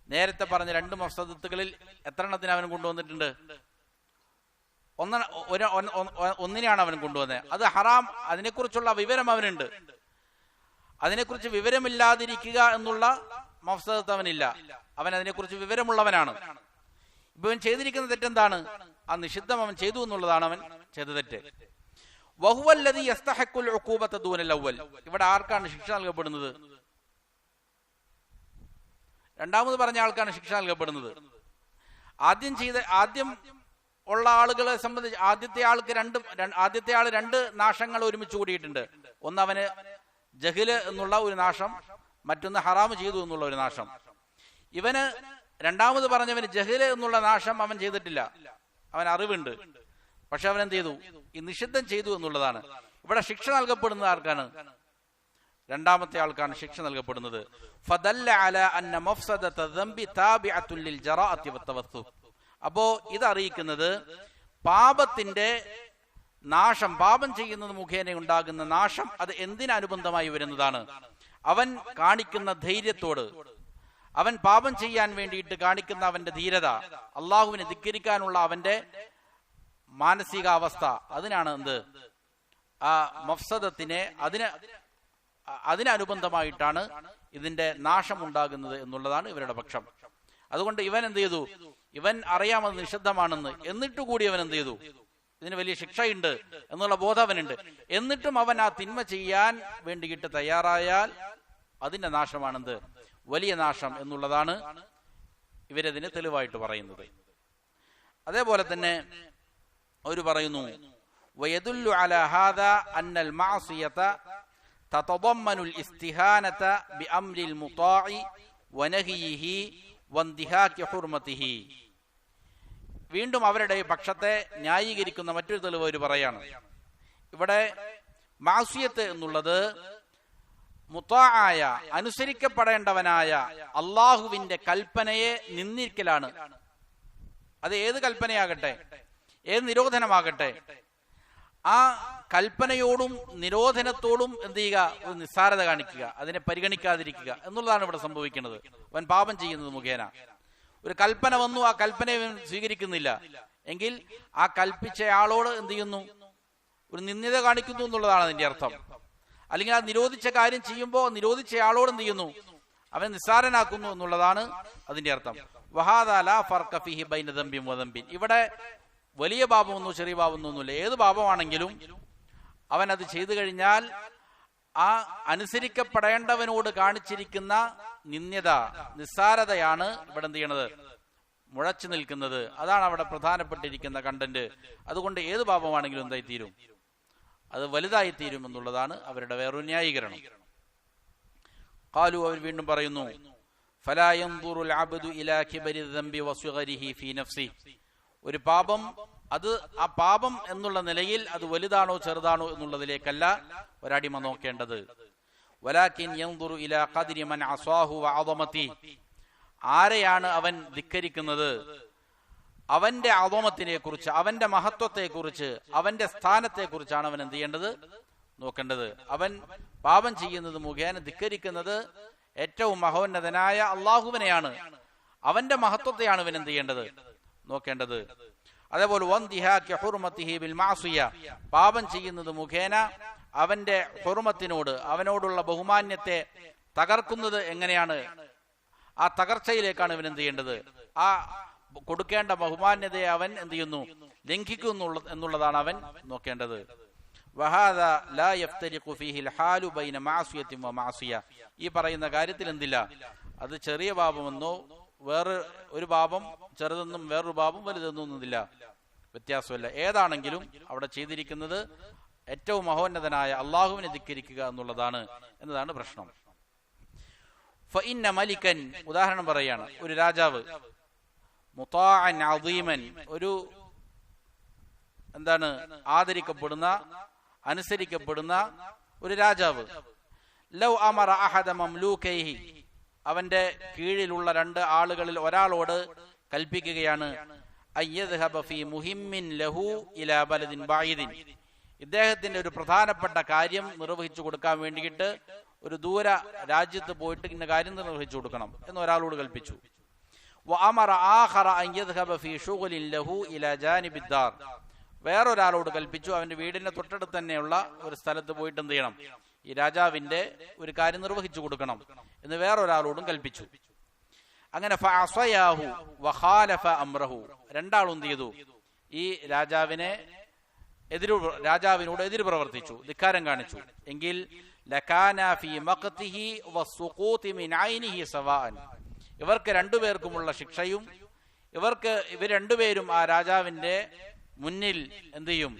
നേരത്തെ പറഞ്ഞ രണ്ട് മഫ്സദത്തുകളിൽ എത്ര എണ്ണത്തിന് അവൻ കൊണ്ടുവന്നിട്ടുണ്ട്, ഒന്നിനെയാണ് അവൻ കൊണ്ടുവന്നത്. അത് ഹറാം, അതിനെക്കുറിച്ചുള്ള വിവരം അവനുണ്ട്. അതിനെക്കുറിച്ച് വിവരമില്ലാതിരിക്കുക എന്നുള്ള മഫ്സദത്ത് അവനില്ല. അവൻ അതിനെക്കുറിച്ച് വിവരമുള്ളവനാണ്. ഇപ്പൊ അവൻ ചെയ്തിരിക്കുന്ന തെറ്റെന്താണ്, ആ നിഷിദ്ധം അവൻ ചെയ്തു എന്നുള്ളതാണ് അവൻ ചെയ്ത തെറ്റ്. വഹുവല്ലദീ യസ്തഹിഖുൽ ഉഖൂബത ദൂനൽ അവ്വൽ, ഇവിടെ ആർക്കാണ് ശിക്ഷ നൽകപ്പെടുന്നത്, രണ്ടാമത് പറഞ്ഞ ആൾക്കാണ് ശിക്ഷ നൽകപ്പെടുന്നത്. ആദ്യം ഉള്ള ആളുകളെ സംബന്ധിച്ച് ആദ്യത്തെ ആള് രണ്ട് നാശങ്ങൾ ഒരുമിച്ച് കൂടിയിട്ടുണ്ട്. ഒന്ന്, അവന് ജഹ്ല് എന്നുള്ള ഒരു നാശം, മറ്റൊന്ന് ഹറാമ് ചെയ്തു എന്നുള്ള ഒരു നാശം. ഇവന് രണ്ടാമത് പറഞ്ഞവന് ജഹ്ല് എന്നുള്ള നാശം അവൻ ചെയ്തിട്ടില്ല, അവൻ അറിവുണ്ട്. പക്ഷെ അവൻ എന്ത് ചെയ്തു, ഈ നിഷിദ്ധം ചെയ്തു എന്നുള്ളതാണ്. ഇവിടെ ശിക്ഷ നൽകപ്പെടുന്നത് ആർക്കാണ്, രണ്ടാമത്തെ ആൾക്കാണ് ശിക്ഷ നൽകപ്പെടുന്നത്. ഫദല്ല അലാ അന്ന മഫ്സദത ദംബി താബിഅത്തുൻ ലിൽ ജറാഅത്തി വത്തവസ്സുഫ്, അപ്പോ ഇത് അറിയിക്കുന്നത് പാപത്തിന്റെ നാശം, പാപം ചെയ്യുന്നത് മുഖേന ഉണ്ടാകുന്ന നാശം അത് എന്തിനനുബന്ധമായി വരുന്നതാണ്, അവൻ കാണിക്കുന്ന ധൈര്യത്തോട്, അവൻ പാപം ചെയ്യാൻ വേണ്ടിയിട്ട് കാണിക്കുന്ന അവന്റെ ധീരത, അള്ളാഹുവിനെ ധിക്കരിക്കാനുള്ള അവന്റെ മാനസികാവസ്ഥ, അതിനാണ് എന്ത്, ആ മഫ്സദത്തിനെ അതിനനുബന്ധമായിട്ടാണ് ഇതിന്റെ നാശം ഉണ്ടാകുന്നത് എന്നുള്ളതാണ് ഇവരുടെ പക്ഷം. അതുകൊണ്ട് ഇവൻ എന്ത് ചെയ്തു, ഇവൻ അറിയാമത് നിഷിദ്ധമാണെന്ന്, എന്നിട്ട് കൂടി അവൻ എന്ത് ചെയ്തു, ഇതിന് വലിയ ശിക്ഷയുണ്ട് എന്നുള്ള ബോധം അവനുണ്ട്. എന്നിട്ടും അവൻ ആ തിന്മ ചെയ്യാൻ വേണ്ടിയിട്ട് തയ്യാറായാൽ അതിന്റെ നാശമാണെന്ത്, വലിയ നാശം എന്നുള്ളതാണ് ഇവരതിന് തെളിവായിട്ട് പറയുന്നത്. അതേപോലെ തന്നെ അവർ പറയുന്നു, വയദുല്ലു അലാ ഹാദാ അന്നൽ മഅസിയത തതദമ്മനുൽ ഇസ്തിഹാനത ബിഅംരിൽ മുതാഇ വനഹിയിഹി വന്തിഹാകി ഹുർമതിഹി. വീണ്ടും അവരുടെ പക്ഷത്തെ ന്യായീകരിക്കുന്ന മറ്റൊരു തെളിവ് അവർ പറയാണ്. ഇവിടെ മാസിയത്ത് എന്നുള്ളത് മുത്താആയ, അനുസരിക്കപ്പെടേണ്ടവനായ അള്ളാഹുവിന്റെ കൽപ്പനയെ നിന്ദിക്കലാണ്. അത് ഏത് കൽപ്പനയാകട്ടെ, ഏത് നിരോധനമാകട്ടെ, ആ കൽപ്പനയോടും നിരോധനത്തോടും എന്ത് ചെയ്യുക, ഒരു നിസ്സാരത കാണിക്കുക, അതിനെ പരിഗണിക്കാതിരിക്കുക എന്നുള്ളതാണ് ഇവിടെ സംഭവിക്കുന്നത്. അവൻ പാപം ചെയ്യുന്നത് മുഖേന ഒരു കൽപ്പന വന്നു, ആ കൽപ്പനയെ സ്വീകരിക്കുന്നില്ല എങ്കിൽ ആ കൽപ്പിച്ചയാളോട് എന്ത് ചെയ്യുന്നു, ഒരു നിന്ദിത കാണിക്കുന്നു എന്നുള്ളതാണ് അതിന്റെ അർത്ഥം. അല്ലെങ്കിൽ ആ നിരോധിച്ച കാര്യം ചെയ്യുമ്പോൾ നിരോധിച്ചയാളോട് എന്ത് ചെയ്യുന്നു, അവനെ നിസ്സാരനാക്കുന്നു എന്നുള്ളതാണ് അതിന്റെ അർത്ഥം. വഹാദാ ലാ ഫർഖ ഫീഹി ബൈന ദംബിൻ വദംബിൻ, ഇവിടെ വലിയ പാപമൊന്നും ചെറിയ പാപമൊന്നുമില്ല. ഏത് പാപമാണെങ്കിലും അവൻ അത് ചെയ്തു കഴിഞ്ഞാൽ ആ അനുസരിക്കപ്പെടേണ്ടവനോട് കാണിച്ചിരിക്കുന്ന നിന്ദ്യത, നിസ്സാരതയാണ് ഇവിടെ എന്ത് ചെയ്യണത്, മുഴച്ചു നിൽക്കുന്നത്. അതാണ് അവിടെ പ്രധാനപ്പെട്ടിരിക്കുന്ന കണ്ടന്റ്. അതുകൊണ്ട് ഏത് പാപമാണെങ്കിലും എന്തായി തീരും, അത് വലുതായി തീരുമെന്നുള്ളതാണ് അവരുടെ വേറൊരു ന്യായീകരണം. ഖാലു, അവർ വീണ്ടും പറയുന്നു, ഫലാ യൻദുറുൽ അബ്ദു ഇലാ കിബരി ദംബി വസ്ഗരിഹി ഫീ നഫ്സി. ഒരു പാപം, അത് ആ പാപം എന്നുള്ള നിലയിൽ അത് വലുതാണോ ചെറുതാണോ എന്നുള്ളതിലേക്കല്ല ഒരടിമ നോക്കേണ്ടത്. വലാകിൻ യൻദുറു ഇലാ ഖദ്രി മൻ അസാഹു വഅദമതി. ആരെയാണ് അവൻ ധിക്കരിക്കുന്നത്, അവന്റെ അദമത്തിനെ കുറിച്ച്, അവന്റെ മഹത്വത്തെ കുറിച്ച്, അവന്റെ സ്ഥാനത്തെ കുറിച്ചാണ് അവൻ എന്ത് ചെയ്യേണ്ടത്, നോക്കേണ്ടത്. അവൻ പാപം ചെയ്യുന്നത് മുഖേന ധിക്കരിക്കുന്നത് ഏറ്റവും മഹോന്നതനായ അള്ളാഹുവിനെയാണ്. അവന്റെ മഹത്വത്തെയാണ് ഇവൻ എന്ത് ചെയ്യേണ്ടത്, നോക്കേണ്ടത്. അതേപോലെ പാപം ചെയ്യുന്നത് മുഖേന അവന്റെ ഹുർമത്തിനോട്, അവനോടുള്ള ബഹുമാന്യത്തെ തകർക്കുന്നത് എങ്ങനെയാണ്, ആ തകർച്ചയിലേക്കാണ് ഇവൻ എന്ത് ചെയ്യേണ്ടത്. ആ കൊടുക്കേണ്ട ബഹുമാന്യതയെ അവൻ എന്ത് ചെയ്യുന്നു, ലംഘിക്കുന്നു എന്നുള്ളതാണ് അവൻ നോക്കേണ്ടത്. ഈ പറയുന്ന കാര്യത്തിൽ എന്തില്ല, അത് ചെറിയ പാപമെന്നോ വേറെ ഒരു പാപം ചെറുതെന്നും വേറൊരു പാപം വലുതെന്നൊന്നുമില്ല, വ്യത്യാസമില്ല. ഏതാണെങ്കിലും അവിടെ ചെയ്തിരിക്കുന്നത് ഏറ്റവും മഹോന്നതനായ അള്ളാഹുവിനെ ധിക്കരിക്കുക എന്നുള്ളതാണ് എന്നതാണ് പ്രശ്നം. ഫഇന്ന മലിക്കൻ, ഉദാഹരണം പറയാണ്, ഒരു രാജാവ്, മുതാഅൻ അദീമൻ, ഒരു എന്താണ് ആദരിക്കപ്പെടുന്ന അനുസരിക്കപ്പെടുന്ന ഒരു രാജാവ്, ലൗ അമറ അഹദ മംലൂകൈഹി, അവന്റെ കീഴിലുള്ള 2 ആളുകളിൽ ഒരാളോട് കൽപ്പിക്കുകയാണ്, അയ്യദ്ഹബ ഫീ മുഹിമ്മിൻ ലഹു ഇലാ ബലദിൻ ബഈദിൻ, ഇദ്ദേഹത്തിന്റെ ഒരു പ്രധാനപ്പെട്ട കാര്യം നിർവഹിച്ചു കൊടുക്കാൻ വേണ്ടിയിട്ട് ഒരു ദൂര രാജ്യത്ത് പോയിട്ട് ഇന്ന കാര്യം നിർവഹിച്ചു കൊടുക്കണം എന്ന് ഒരാളോട് കൽപ്പിച്ചു. വഅമറ ആഖറ അൻ യദ്ഹബ ഫീ ശുഗ്ലിൻ ലഹു ഇലാ ജാനിബിദ്ദാർ, വേറൊരാളോട് കൽപ്പിച്ചു അവന്റെ വീടിന്റെ തൊട്ടടുത്ത് തന്നെയുള്ള ഒരു സ്ഥലത്ത് പോയിട്ട് എന്ത് ചെയ്യണം, ഈ രാജാവിന്റെ ഒരു കാര്യം നിർവഹിച്ചു കൊടുക്കണം എന്ന് വേറൊരാളോടും കൽപ്പിച്ചു. അങ്ങനെ ഫഅസയാഹു വഖാലഫ അംറഹു, രണ്ടാളും എന്ത് ചെയ്തു, ഈ രാജാവിനോട് എതിര് പ്രവർത്തിച്ചു, ധിക്കാരം കാണിച്ചു. എങ്കിൽ ലകാന ഫീ മഖ്തിഹി വസ്സുഖൂതി മിൻ ഐനിഹി സവാഅൻ, ഇവർക്ക് രണ്ടുപേർക്കുമുള്ള ശിക്ഷയും, ഇവർ രണ്ടുപേരും ആ രാജാവിന്റെ മുന്നിൽ എന്ത് ചെയ്യും,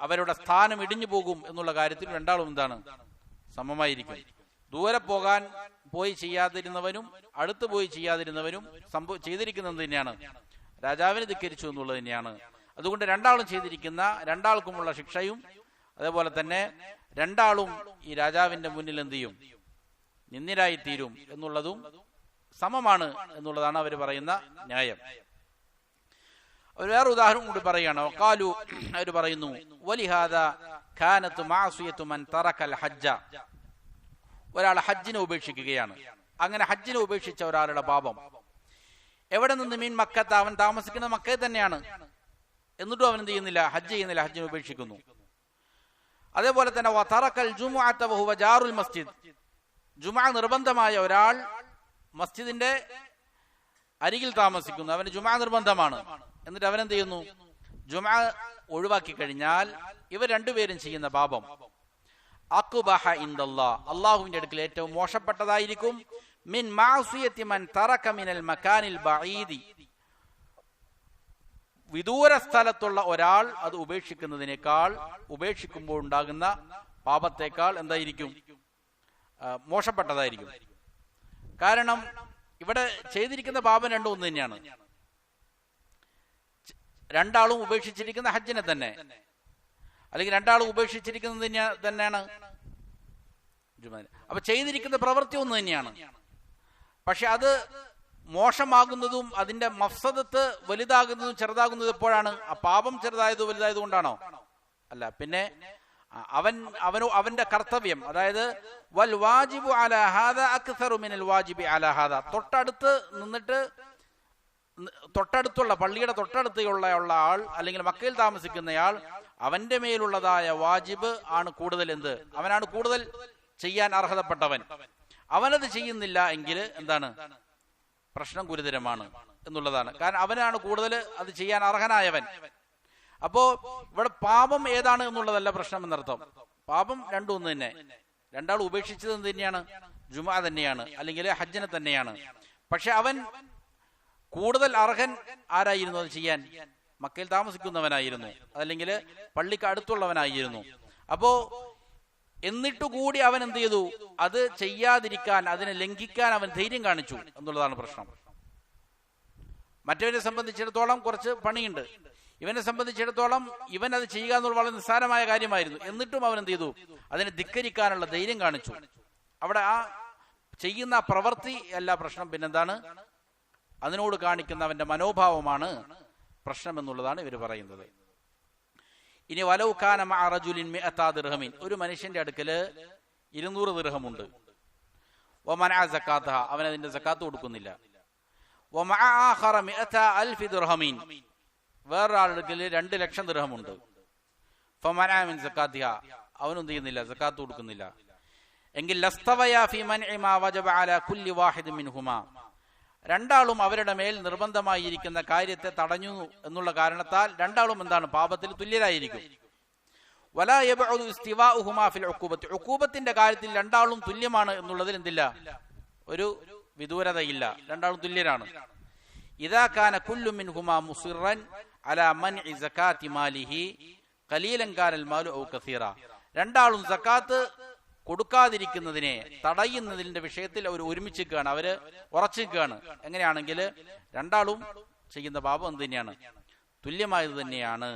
അവരുടെ സ്ഥാനം ഇടിഞ്ഞു പോകും എന്നുള്ള കാര്യത്തിൽ രണ്ടാളും എന്താണ്, സമമായിരിക്കും. ദൂരെ പോയി ചെയ്യാതിരുന്നവനും അടുത്ത് പോയി ചെയ്യാതിരുന്നവനും ചെയ്തിരിക്കുന്നത് തന്നെയാണ്, രാജാവിനെ ധിക്കരിച്ചു എന്നുള്ളത് തന്നെയാണ്. അതുകൊണ്ട് രണ്ടാളും ചെയ്തിരിക്കുന്ന രണ്ടാൾക്കുമുള്ള ശിക്ഷയും അതേപോലെ തന്നെ രണ്ടാളും ഈ രാജാവിന്റെ മുന്നിൽ എന്ത് ചെയ്യും, നിന്ദിരായി തീരും എന്നുള്ളതും സമമാണ് എന്നുള്ളതാണ് അവർ പറയുന്ന ന്യായം. അവർ വേറെ ഉദാഹരണം കൂടി പറയുകയാണ്. വഖാലു, അവർ പറയുന്നു, വലിഹാദാ കാനത്ത് മാസിയത്തു മൻ തറക്കൽ ഹജ്ജ, ഒരാൾ ഹജ്ജിനെ ഉപേക്ഷിക്കുകയാണ്. അങ്ങനെ ഹജ്ജിനെ ഉപേക്ഷിച്ച ഒരാളുടെ പാപം എവിടെ നിന്ന്, മീൻ മക്കത്ത്, അവൻ താമസിക്കുന്നത് മക്കയിൽ തന്നെയാണ്, എന്നിട്ടും അവൻ എന്ത് ചെയ്യുന്നില്ല, ഹജ്ജ് ചെയ്യുന്നില്ല, ഹജ്ജിനെ ഉപേക്ഷിക്കുന്നു. അതേപോലെ തന്നെ വതറക്കൽ ജുമുഅത വഹുവ ജാറുൽ മസ്ജിദ്, ജുമുഅ നിർബന്ധമായ ഒരാൾ മസ്ജിദിന്റെ അരികിൽ താമസിക്കുന്നു, അവന് ജുമുഅ നിർബന്ധമാണ്, എന്നിട്ട് അവനെന്ത് ചെയ്യുന്നു, ജുമുഅ ഒഴിവാക്കി കഴിഞ്ഞാൽ ഇവർ രണ്ടുപേരും ചെയ്യുന്ന പാപം അഖ്ബഹ ഇൻദല്ലാഹ്, അല്ലാഹുവിന്റെ അടുക്കൽ ഏറ്റവും മോശപ്പെട്ടതായിരിക്കും, മിൻ മാസിയതി മൻ തറക മിനൽ മകാനിൽ ബഈദി, വിദൂര സ്ഥലത്തുള്ള ഒരാൾ അത് ഉപേക്ഷിക്കുമ്പോൾ ഉണ്ടാകുന്ന പാപത്തേക്കാൾ എന്തായിരിക്കും, മോശപ്പെട്ടതായിരിക്കും. കാരണം ഇവിടെ ചെയ്തിരിക്കുന്ന പാപം രണ്ടും ഒന്ന് തന്നെയാണ്. രണ്ടാളും ഉപേക്ഷിച്ചിരിക്കുന്ന ഹജ്ജിനെ തന്നെ, അല്ലെങ്കിൽ രണ്ടാളും ഉപേക്ഷിച്ചിരിക്കുന്നത് തന്നെയാണ്. അപ്പൊ ചെയ്തിരിക്കുന്ന പ്രവൃത്തി ഒന്ന് തന്നെയാണ്. പക്ഷെ അത് മോശമാകുന്നതും അതിന്റെ മഫ്സദത്ത് വലുതാകുന്നതും ചെറുതാകുന്നതും എപ്പോഴാണ്? ആ പാപം ചെറുതായത് വലുതായത് കൊണ്ടാണോ? അല്ല. പിന്നെ അവന്റെ കർത്തവ്യം, അതായത് വൽ വാജിബു അലാ ഹാദാ അക്സറു മിനൽ വാജിബി അലാ ഹാദാ, തൊട്ടടുത്ത് നിന്നിട്ട് തൊട്ടടുത്തുള്ള പള്ളിയുടെ തൊട്ടടുത്തുള്ള ആൾ അല്ലെങ്കിൽ മക്കയിൽ താമസിക്കുന്നയാൾ, അവന്റെ മേലുള്ളതായ വാജിബ് ആണ് കൂടുതൽ. അവനാണ് കൂടുതൽ ചെയ്യാൻ അർഹതപ്പെട്ടവൻ. അവനത് ചെയ്യുന്നില്ല എങ്കിൽ എന്താണ്, പ്രശ്നം ഗുരുതരമാണ് എന്നുള്ളതാണ്. കാരണം അവനാണ് കൂടുതൽ അത് ചെയ്യാൻ അർഹനായവൻ. അപ്പോ ഇവിടെ പാപം ഏതാണ് എന്നുള്ളതല്ല പ്രശ്നം എന്നർത്ഥം. പാപം രണ്ടും ഒന്ന് തന്നെ. രണ്ടാൾ ഉപേക്ഷിച്ചത് എന്ത് തന്നെയാണ്? ജുമുഅ തന്നെയാണ്, അല്ലെങ്കിൽ ഹജ്ജിനെ തന്നെയാണ്. പക്ഷെ അവൻ കൂടുതൽ അർഹൻ ആരായിരുന്നു അത് ചെയ്യാൻ? മക്കയിൽ താമസിക്കുന്നവനായിരുന്നു, അല്ലെങ്കിൽ പള്ളിക്ക് അടുത്തുള്ളവനായിരുന്നു. അപ്പോ എന്നിട്ടുകൂടി അവൻ എന്ത് ചെയ്തു? അത് ചെയ്യാതിരിക്കാൻ, അതിനെ ലംഘിക്കാൻ അവൻ ധൈര്യം കാണിച്ചു എന്നുള്ളതാണ് പ്രശ്നം. മറ്റവനെ സംബന്ധിച്ചിടത്തോളം കുറച്ച് പണിയുണ്ട്. ഇവനെ സംബന്ധിച്ചിടത്തോളം ഇവൻ അത് ചെയ്യുക എന്നുള്ള വളരെ നിസ്സാരമായ കാര്യമായിരുന്നു. എന്നിട്ടും അവൻ എന്ത് ചെയ്തു? അതിനെ ധിക്കരിക്കാനുള്ള ധൈര്യം കാണിച്ചു. അവിടെ ആ ചെയ്യുന്ന പ്രവൃത്തി അല്ല പ്രശ്നം, പിന്നെന്താണ്? അതിനോട് കാണിക്കുന്ന അവന്റെ മനോഭാവമാണ് പ്രശ്നം എന്നുള്ളതാണ് ഇവർ പറയുന്നത്. ഇനി വലൗകാന മഅ റജുലിൻ മിഅതാ ദിർഹമിൻ, ഒരു മനുഷ്യന്റെ അടുക്കല് 200 ദിർഹമുണ്ട്. വമനഅ സകാതഹ, അവൻ അതിന്റെ സകാത്ത് കൊടുക്കുന്നില്ല. വമഅ ആഖറ മിഅതാ അൽഫി ദിർഹമിൻ, വേറൊരാളുടെ അടുക്കല് 2 ലക്ഷം ദിർഹമുണ്ട്. ഫമനഅ മിൻ സകാതിഹ, അവനും ചെയ്യുന്നില്ല, സകാത്ത് കൊടുക്കുന്നില്ല. എങ്കിൽ ലസ്തവയ ഫീ മൻഇ മാ വജബ അലാ കുല്ലി വാഹിദിൻ മിൻഹുമാ, രണ്ടാളും അവരുടെ മേൽ നിർബന്ധമായിരിക്കുന്ന കാര്യത്തെ തടഞ്ഞു എന്നുള്ള കാരണത്താൽ രണ്ടാളും എന്താണ്? പാപത്തിൽ തുല്യരായിരിക്കും. വലാ യബ്ഉദു ഇസ്തിവാഉഹുമാ ഫിൽ ഉഖൂബത്തി, ഉഖൂബത്തിന്റെ കാര്യത്തിൽ രണ്ടാളും തുല്യമാണ് എന്നുള്ളതിൽ എന്തില്ല? ഒരു വിദൂരതയില്ല, രണ്ടാളും തുല്യരാണ്. ഇദാ കാന കുല്ലു മിൻഹുമാ മുസിറൻ അലാ മൻഇ സകാത്തി മാലിഹി ഖലീലൻ കാനൽ മാലു ഔ കസീറ, രണ്ടാളും സകാത്ത് കൊടുക്കാതിരിക്കുന്നതിനെ തടയുന്നതിന്റെ വിഷയത്തിൽ അവർ ഒരുമിച്ചിരിക്കുകയാണ്, അവര് ഉറച്ചിരിക്കുകയാണ്. എങ്ങനെയാണെങ്കിൽ രണ്ടാളും ചെയ്യുന്ന പാപം എന്ത് തന്നെയാണ്? തുല്യമായത് തന്നെയാണ്.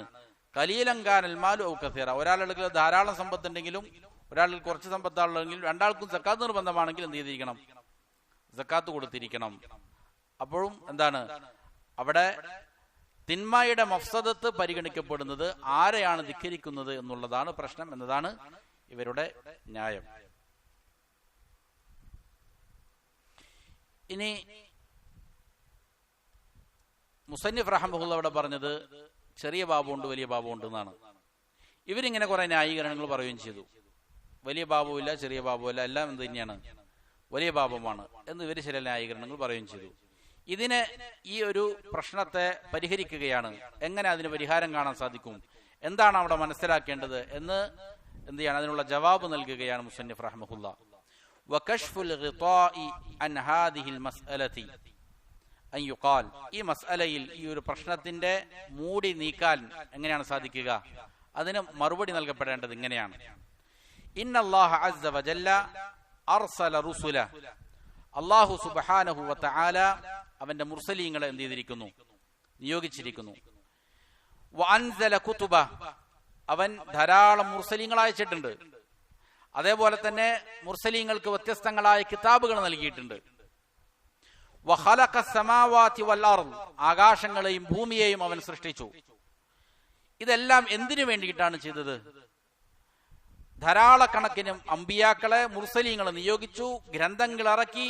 കലീലങ്കാനൽ മാലു ഔ കസീറ, ഒരാളുടെ ധാരാളം സമ്പത്തുണ്ടെങ്കിലും ഒരാളിൽ കുറച്ച് സമ്പത്താണെങ്കിലും രണ്ടാൾക്കും സക്കാത്ത് നിർബന്ധമാണെങ്കിൽ എന്ത് ചെയ്തിരിക്കണം? സക്കാത്ത് കൊടുത്തിരിക്കണം. അപ്പോഴും എന്താണ് അവിടെ തിന്മയുടെ മഫ്സദത്ത് പരിഗണിക്കപ്പെടുന്നത്? ആരെയാണ് ധിക്കരിക്കുന്നത് എന്നുള്ളതാണ് പ്രശ്നം എന്നതാണ് ഇവരുടെ ന്യായം. ഇനി മുസന്നിഫ് റഹ്മഹുല്ലാഹ് അവിടെ പറഞ്ഞത് ചെറിയ ബാബുണ്ട് വലിയ ബാബുണ്ട് എന്നാണ്. ഇവരിങ്ങനെ കുറെ ന്യായീകരണങ്ങൾ പറയുകയും ചെയ്തു. വലിയ ബാബുവില്ല, ചെറിയ ബാബുവില്ല, എല്ലാം എന്ത് തന്നെയാണ്? വലിയ പാപമാണ് എന്ന് ഇവർ ചില ന്യായീകരണങ്ങൾ പറയുകയും ചെയ്തു. ഇതിനെ ഈ ഒരു പ്രശ്നത്തെ പരിഹരിക്കുകയാണ്. എങ്ങനെ അതിന് പരിഹാരം കാണാൻ സാധിക്കും, എന്താണ് അവിടെ മനസ്സിലാക്കേണ്ടത് എന്ന് എന്ത് ചെയ്യാണ്? അതിനുള്ള ജവാബ് നൽകുകയാണ് മുസന്നിഫ് റഹ്മഹുല്ലാഹ്. വകശ്ഫുൽ ഗിതാഇ അൻ ഹാദിഹിൽ മസ്അലതി അൻ യുഖാൽ, ഈ മസ്അലയിൽ ഈ ഒരു പ്രശ്നത്തിന്റെ മൂടി നീക്കാൻ എങ്ങനെയാണ് സാധിക്കുക? അതിന് മറുപടി നൽകപ്പെടേണ്ടത് ഇങ്ങനെയാണ്. ഇന്നല്ലാഹ അസ്സ വജല്ല അർസല റുസുല, അല്ലാഹു സുബ്ഹാനഹു വ തആല അവന്റെ മുർസലീങ്ങളെ എന്ത് ചെയ്തിരിക്കുന്നു? നിയോഗിച്ചിരിക്കുന്നു. വഅൻസല കുതുബ, അവൻ ധാരാളം മുർസലീങ്ങൾ അയച്ചിട്ടുണ്ട്. അതേപോലെ തന്നെ മുർസലീങ്ങൾക്ക് വ്യത്യസ്തങ്ങളായ കിതാബുകൾ നൽകിയിട്ടുണ്ട്. വഖലഖ സമാവാതി വൽ അർദ്, ആകാശങ്ങളെയും ഭൂമിയെയും അവൻ സൃഷ്ടിച്ചു. ഇതെല്ലാം എന്തിനു വേണ്ടിയിട്ടാണ് ചെയ്തത്? ധാരാളക്കണക്കിന് അമ്പിയാക്കളെ മുർസലീങ്ങളെ നിയോഗിച്ചു, ഗ്രന്ഥങ്ങൾ ഇറക്കി,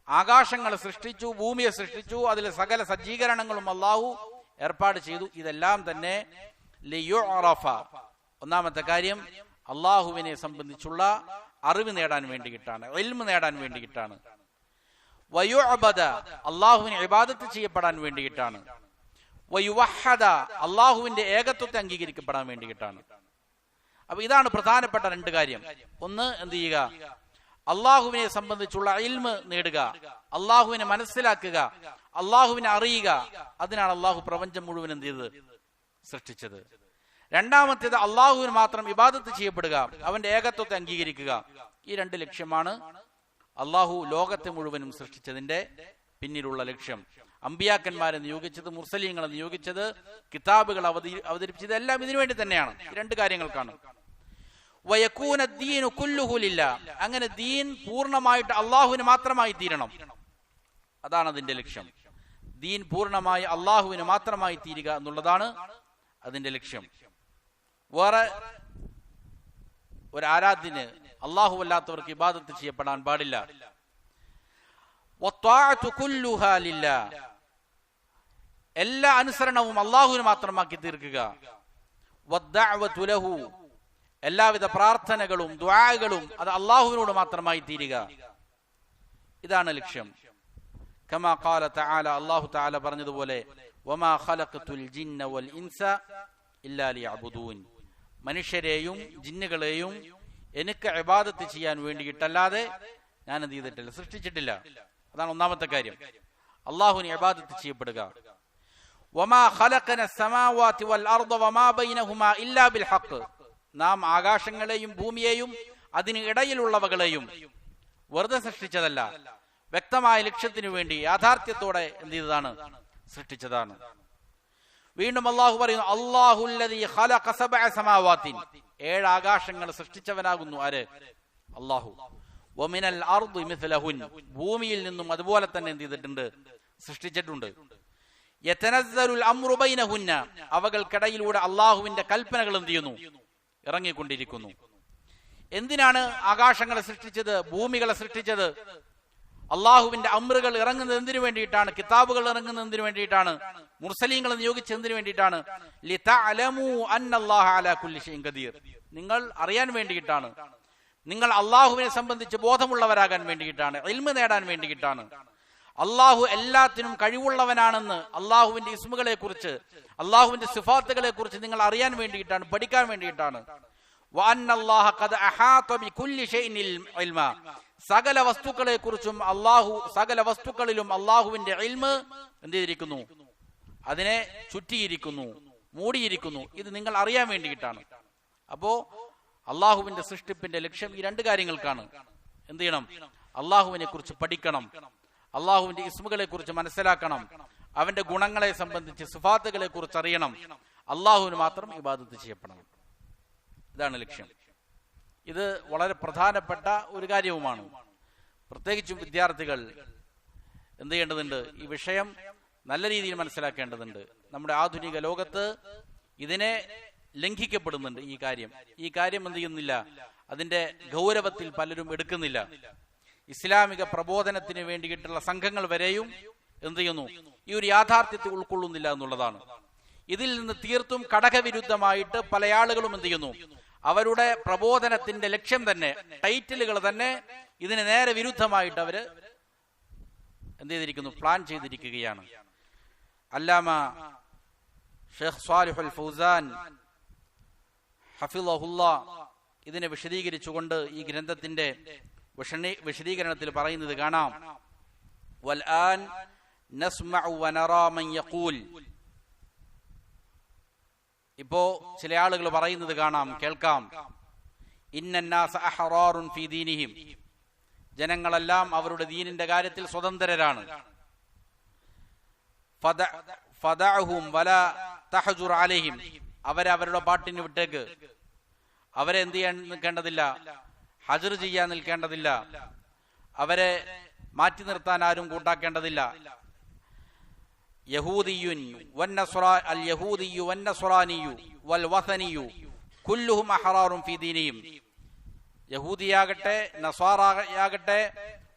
ആകാശങ്ങളെ സൃഷ്ടിച്ചു, ഭൂമിയെ സൃഷ്ടിച്ചു, അതിലെ സകല സജ്ജീകരണങ്ങളും അല്ലാഹു ഏർപ്പാട് ചെയ്തു. ഇതെല്ലാം തന്നെ ലിയുഅറഫ, ഒന്നാമത്തെ കാര്യം അള്ളാഹുവിനെ സംബന്ധിച്ചുള്ള അറിവ് നേടാൻ വേണ്ടിയിട്ടാണ്, ഇൽമ് നേടാൻ വേണ്ടിയിട്ടാണ്. വയുഅബദ, അള്ളാഹുവിനെ ഇബാദത്ത് ചെയ്യപ്പെടാൻ വേണ്ടിയിട്ടാണ്. വയുവഹദ, അള്ളാഹുവിന്റെ ഏകത്വത്തെ അംഗീകരിക്കപ്പെടാൻ വേണ്ടിയിട്ടാണ്. അപ്പൊ ഇതാണ് പ്രധാനപ്പെട്ട രണ്ട് കാര്യം. ഒന്ന്, എന്ത് ചെയ്യുക? അള്ളാഹുവിനെ സംബന്ധിച്ചുള്ള ഇൽമ് നേടുക, അള്ളാഹുവിനെ മനസ്സിലാക്കുക, അള്ളാഹുവിനെ അറിയുക. അതിനാണ് അള്ളാഹു പ്രപഞ്ചം മുഴുവൻ എന്ത് ചെയ്തത്? സൃഷ്ടിച്ചത്. രണ്ടാമത്തേത് അള്ളാഹുവിന് മാത്രം ഇബാദത്ത് ചെയ്യപ്പെടുക, അവന്റെ ഏകത്വത്തെ അംഗീകരിക്കുക. ഈ രണ്ട് ലക്ഷ്യമാണ് അള്ളാഹു ലോകത്തെ മുഴുവനും സൃഷ്ടിച്ചതിന്റെ പിന്നിലുള്ള ലക്ഷ്യം. അമ്പിയാക്കന്മാരെ നിയോഗിച്ചത്, മുർസലീങ്ങളെ നിയോഗിച്ചത്, കിതാബുകൾ അവതരിപ്പിച്ചത് എല്ലാം ഇതിനു വേണ്ടി തന്നെയാണ്. ഈ രണ്ട് കാര്യങ്ങൾക്കാണ്. വയകൂന ദീനു കുല്ലുഹു ലില്ലാഹ്, അങ്ങനെ ദീൻ പൂർണ്ണമായിട്ട് അള്ളാഹുവിന് മാത്രമായി തീരണം. അതാണ് അതിന്റെ ലക്ഷ്യം. ദീൻ പൂർണ്ണമായി അള്ളാഹുവിന് മാത്രമായി തീരുക എന്നുള്ളതാണ് അതിന്റെ ലക്ഷ്യം. വേറെ ഒരു ആരാധ്യന്, അള്ളാഹു അല്ലാത്തവർക്ക് ഇബാദത്ത് ചെയ്യപ്പെടാൻ പാടില്ല. വത്വാഅതു കുല്ലുഹാ ലില്ലാഹ്, എല്ലാ അനുസരണവും അള്ളാഹുവിന് മാത്രമാക്കി തീർക്കുക. വദ്ദഅവതു ലഹു, എല്ലാവിധ പ്രാർത്ഥനകളും ദുആകളും അത് അള്ളാഹുവിനോട് മാത്രമായി തീരുക. ഇതാണ് ലക്ഷ്യം. കമാ ഖാല തആല, അല്ലാഹു തആല പറഞ്ഞതുപോലെ, വമാ ഖലഖതുൽ ജിന്ന വൽ ഇൻസ ഇല്ലാ ലിയഅ്ബുദൂൻ, മനുഷ്യരെയും ജിന്നുകളെയും എനിക്ക് ഇബാദത്ത് ചെയ്യാൻ വേണ്ടിയിട്ടല്ലാതെ ഞാൻ എന്ത് ചെയ്തിട്ടില്ല, സൃഷ്ടിച്ചിട്ടില്ല. അതാണ് ഒന്നാമത്തെ കാര്യം, അള്ളാഹുവിന് ഇബാദത്ത് ചെയ്യപ്പെടുക. വമാ ഖലഖന അസ്സമാവാതി വൽ അർദ വമാ ബൈനഹുമാ ഇല്ലാ ബിൽ ഹഖ്. നാം ആകാശങ്ങളെയും ഭൂമിയെയും അതിന് ഇടയിലുള്ളവകളെയും വെറുതെ സൃഷ്ടിച്ചതല്ല, വ്യക്തമായ ലക്ഷ്യത്തിനു വേണ്ടി യാഥാർത്ഥ്യത്തോടെ എന്ത് ചെയ്തതാണ്? സൃഷ്ടിച്ചതാണ്. വീണ്ടും അള്ളാഹു പറയുന്നു, അല്ലാഹുല്ലദീ ഖലഖ സബഅ സമാവാതിൻ, 7 ആകാശങ്ങൾ സൃഷ്ടിച്ചവനാകുന്നു ആര്? അല്ലാഹു. വമിനൽ അർദി മിസ്ലഹുൻ, ഭൂമിയിൽ നിന്നും അതുപോലെ തന്നെ എന്ത് ചെയ്തിട്ടുണ്ട്? സൃഷ്ടിച്ചിട്ടുണ്ട്. യതനസ്സലുൽ അംറു ബൈനഹുന്ന, അവകൾക്കിടയിലൂടെ അള്ളാഹുവിന്റെ കൽപ്പനകൾ എന്ത് ചെയ്യുന്നു? ഇറങ്ങിക്കൊണ്ടിരിക്കുന്നു. എന്തിനാണ് ആകാശങ്ങളെ സൃഷ്ടിച്ചത്, ഭൂമികളെ സൃഷ്ടിച്ചത്? അള്ളാഹുവിന്റെ അമ്രുകൾ ഇറങ്ങുന്നത് എന്തിനു വേണ്ടിയിട്ടാണ്? കിതാബുകൾ ഇറങ്ങുന്നത് എന്തിനു വേണ്ടിയിട്ടാണ്? മുർസലീങ്ങളെ നിയോഗിച്ചത് എന്തിനു വേണ്ടിയിട്ടാണ്? ലിതഅലമു അന്നല്ലാഹ അലാ കുല്ലി ഷൈഇൻ ഖദീർ, നിങ്ങൾ അറിയാൻ വേണ്ടിയിട്ടാണ്, നിങ്ങൾ അള്ളാഹുവിനെ സംബന്ധിച്ച് ബോധമുള്ളവരാകാൻ വേണ്ടിയിട്ടാണ്, ഇൽമ് നേടാൻ വേണ്ടിയിട്ടാണ്. അള്ളാഹു എല്ലാത്തിനും കഴിവുള്ളവനാണെന്ന് അള്ളാഹുവിന്റെ ഇസ്മുകളെ കുറിച്ച്, അള്ളാഹുവിന്റെ സിഫാത്തുകളെ കുറിച്ച് നിങ്ങൾ അറിയാൻ വേണ്ടിയിട്ടാണ്, പഠിക്കാൻ വേണ്ടിയിട്ടാണ്. വഅന്നല്ലാഹ ഖദ അഹാത ബികുല്ലി ഷൈഇൻ ഇൽമ, സകല വസ്തുക്കളെ കുറിച്ചും അള്ളാഹു, സകല വസ്തുക്കളിലും അള്ളാഹുവിന്റെ ഇൽമ് എന്ത് ചെയ്തിരിക്കുന്നു? അതിനെ ചുറ്റിയിരിക്കുന്നു, മൂടിയിരിക്കുന്നു. ഇത് നിങ്ങൾ അറിയാൻ വേണ്ടിയിട്ടാണ്. അപ്പോ അള്ളാഹുവിന്റെ സൃഷ്ടിപ്പിന്റെ ലക്ഷ്യം ഈ 2 കാര്യങ്ങൾക്കാണ്. എന്ത് ചെയ്യണം? അള്ളാഹുവിനെ കുറിച്ച് പഠിക്കണം, അള്ളാഹുവിന്റെ ഇസ്മുകളെ കുറിച്ച് മനസ്സിലാക്കണം, അവന്റെ ഗുണങ്ങളെ സംബന്ധിച്ച് സിഫാത്തുകളെ കുറിച്ച് അറിയണം, അള്ളാഹുവിന് മാത്രം ഇബാദത്ത് ചെയ്യപ്പെടണം. ഇതാണ് ലക്ഷ്യം. ഇത് വളരെ പ്രധാനപ്പെട്ട ഒരു കാര്യവുമാണ്. പ്രത്യേകിച്ചും വിദ്യാർത്ഥികൾ എന്ത് ചെയ്യേണ്ടതുണ്ട്? ഈ വിഷയം നല്ല രീതിയിൽ മനസ്സിലാക്കേണ്ടതുണ്ട്. നമ്മുടെ ആധുനിക ലോകത്ത് ഇതിനെ ലംഘിക്കപ്പെടുന്നുണ്ട്. ഈ കാര്യം എന്ത് ചെയ്യുന്നില്ല? അതിന്റെ ഗൗരവത്തിൽ പലരും എടുക്കുന്നില്ല. ഇസ്ലാമിക പ്രബോധനത്തിന് വേണ്ടിയിട്ടുള്ള സംഘങ്ങൾ വരെയും എന്ത് ചെയ്യുന്നു? ഈ ഒരു യാഥാർത്ഥ്യത്തെ ഉൾക്കൊള്ളുന്നില്ല എന്നുള്ളതാണ്. ഇതിൽ നിന്ന് തീർത്തും കടകവിരുദ്ധമായിട്ട് പല ആളുകളും എന്ത് ചെയ്യുന്നു? അവരുടെ പ്രബോധനത്തിന്റെ ലക്ഷ്യം തന്നെ, ടൈറ്റിലുകൾ തന്നെ ഇതിന് നേരെ വിരുദ്ധമായിട്ട് അവര് എന്ത് ചെയ്തിരിക്കുന്നു? പ്ലാൻ ചെയ്തിരിക്കുകയാണ്. അല്ലാമ ഷെയ്ഖ് സ്വാലിഹുൽ ഫൗസാൻ ഹഫിളഹുല്ലാ ഇതിനെ വിശദീകരിച്ചുകൊണ്ട് ഈ ഗ്രന്ഥത്തിന്റെ വിശദീകരണത്തിൽ പറയുന്നത് കാണാം. വൽആൻ നസ്മഉ വനറാ മൻ യഖൂൽ, ഇപ്പോ ചില ആളുകൾ പറയുന്നത് കാണാം, കേൾക്കാം. ഇന്നന്നാസ അഹ്റാറുൻ ഫീ ദീനിഹിം, ജനങ്ങളെല്ലാം അവരുടെ ദീനിന്റെ കാര്യത്തിൽ സ്വതന്ത്രരാണ്. ഫദഅഹും വലാ തഹജുർ അലൈഹിം, അവരെ അവരുടെ പാട്ടിന് വിട്ടേക്ക്, അവരെ എന്ത് ചെയ്യാൻ നിൽക്കേണ്ടതില്ല, ഹജർ ചെയ്യാൻ നിൽക്കേണ്ടതില്ല, അവരെ മാറ്റി നിർത്താൻ ആരും കൂട്ടാക്കേണ്ടതില്ല. യഹൂദിയുൻ അൽ യഹൂദിയു വന്നസ്റാനിയു വൽ വസനിയു കുല്ലുഹും അഹ്റാറുൻ ഫീ ദീനിഹിം, യഹൂദിയാകട്ടെ, നസ്വാറായാകട്ടെ,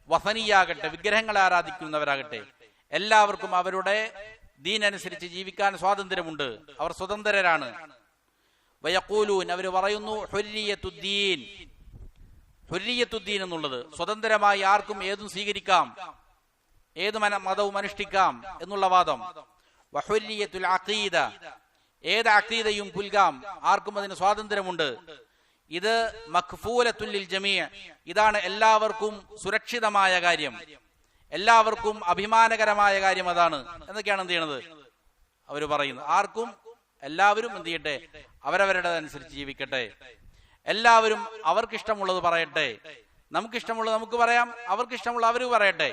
വസനിയാകട്ടെ, വിഗ്രഹങ്ങളെ ആരാധിക്കുന്നവരാകട്ടെ, എല്ലാവർക്കും അവരുടെ ദീനനുസരിച്ച് ജീവിക്കാൻ സ്വാതന്ത്ര്യമുണ്ട്, അവർ സ്വതന്ത്രരാണ്. വയഖൂലൂൻ, അവർ പറയുന്നു, ഹുർരിയത്തുദ്ദീൻ, ഹുർരിയത്തുദ്ദീൻ എന്നുള്ളത് സ്വതന്ത്രമായി ആർക്കും ഏതും സ്വീകരിക്കാം, ഏത് മതവും അനുഷ്ഠിക്കാം എന്നുള്ള വാദം. വഹുർരിയത്തുൽ അഖീദ, ഏത് അഖീദയും പുൽകാം, ആർക്കും അതിന് സ്വാതന്ത്ര്യമുണ്ട്. ഇത് മഖ്ഫൂലത്തുൽ ലിൽ ജമീഅ്, ഇതാണ് എല്ലാവർക്കും സുരക്ഷിതമായ കാര്യം, എല്ലാവർക്കും അഭിമാനകരമായ കാര്യം അതാണ് എന്നൊക്കെയാണ് എന്ത് ചെയ്യണത്? അവർ പറയുന്നത്. ആർക്കും, എല്ലാവരും എന്ത് ചെയ്യട്ടെ? അവരവരുടെ അനുസരിച്ച് ജീവിക്കട്ടെ, എല്ലാവരും അവർക്കിഷ്ടമുള്ളത് പറയട്ടെ, നമുക്കിഷ്ടമുള്ളത് നമുക്ക് പറയാം, അവർക്കിഷ്ടമുള്ള അവർ പറയട്ടെ.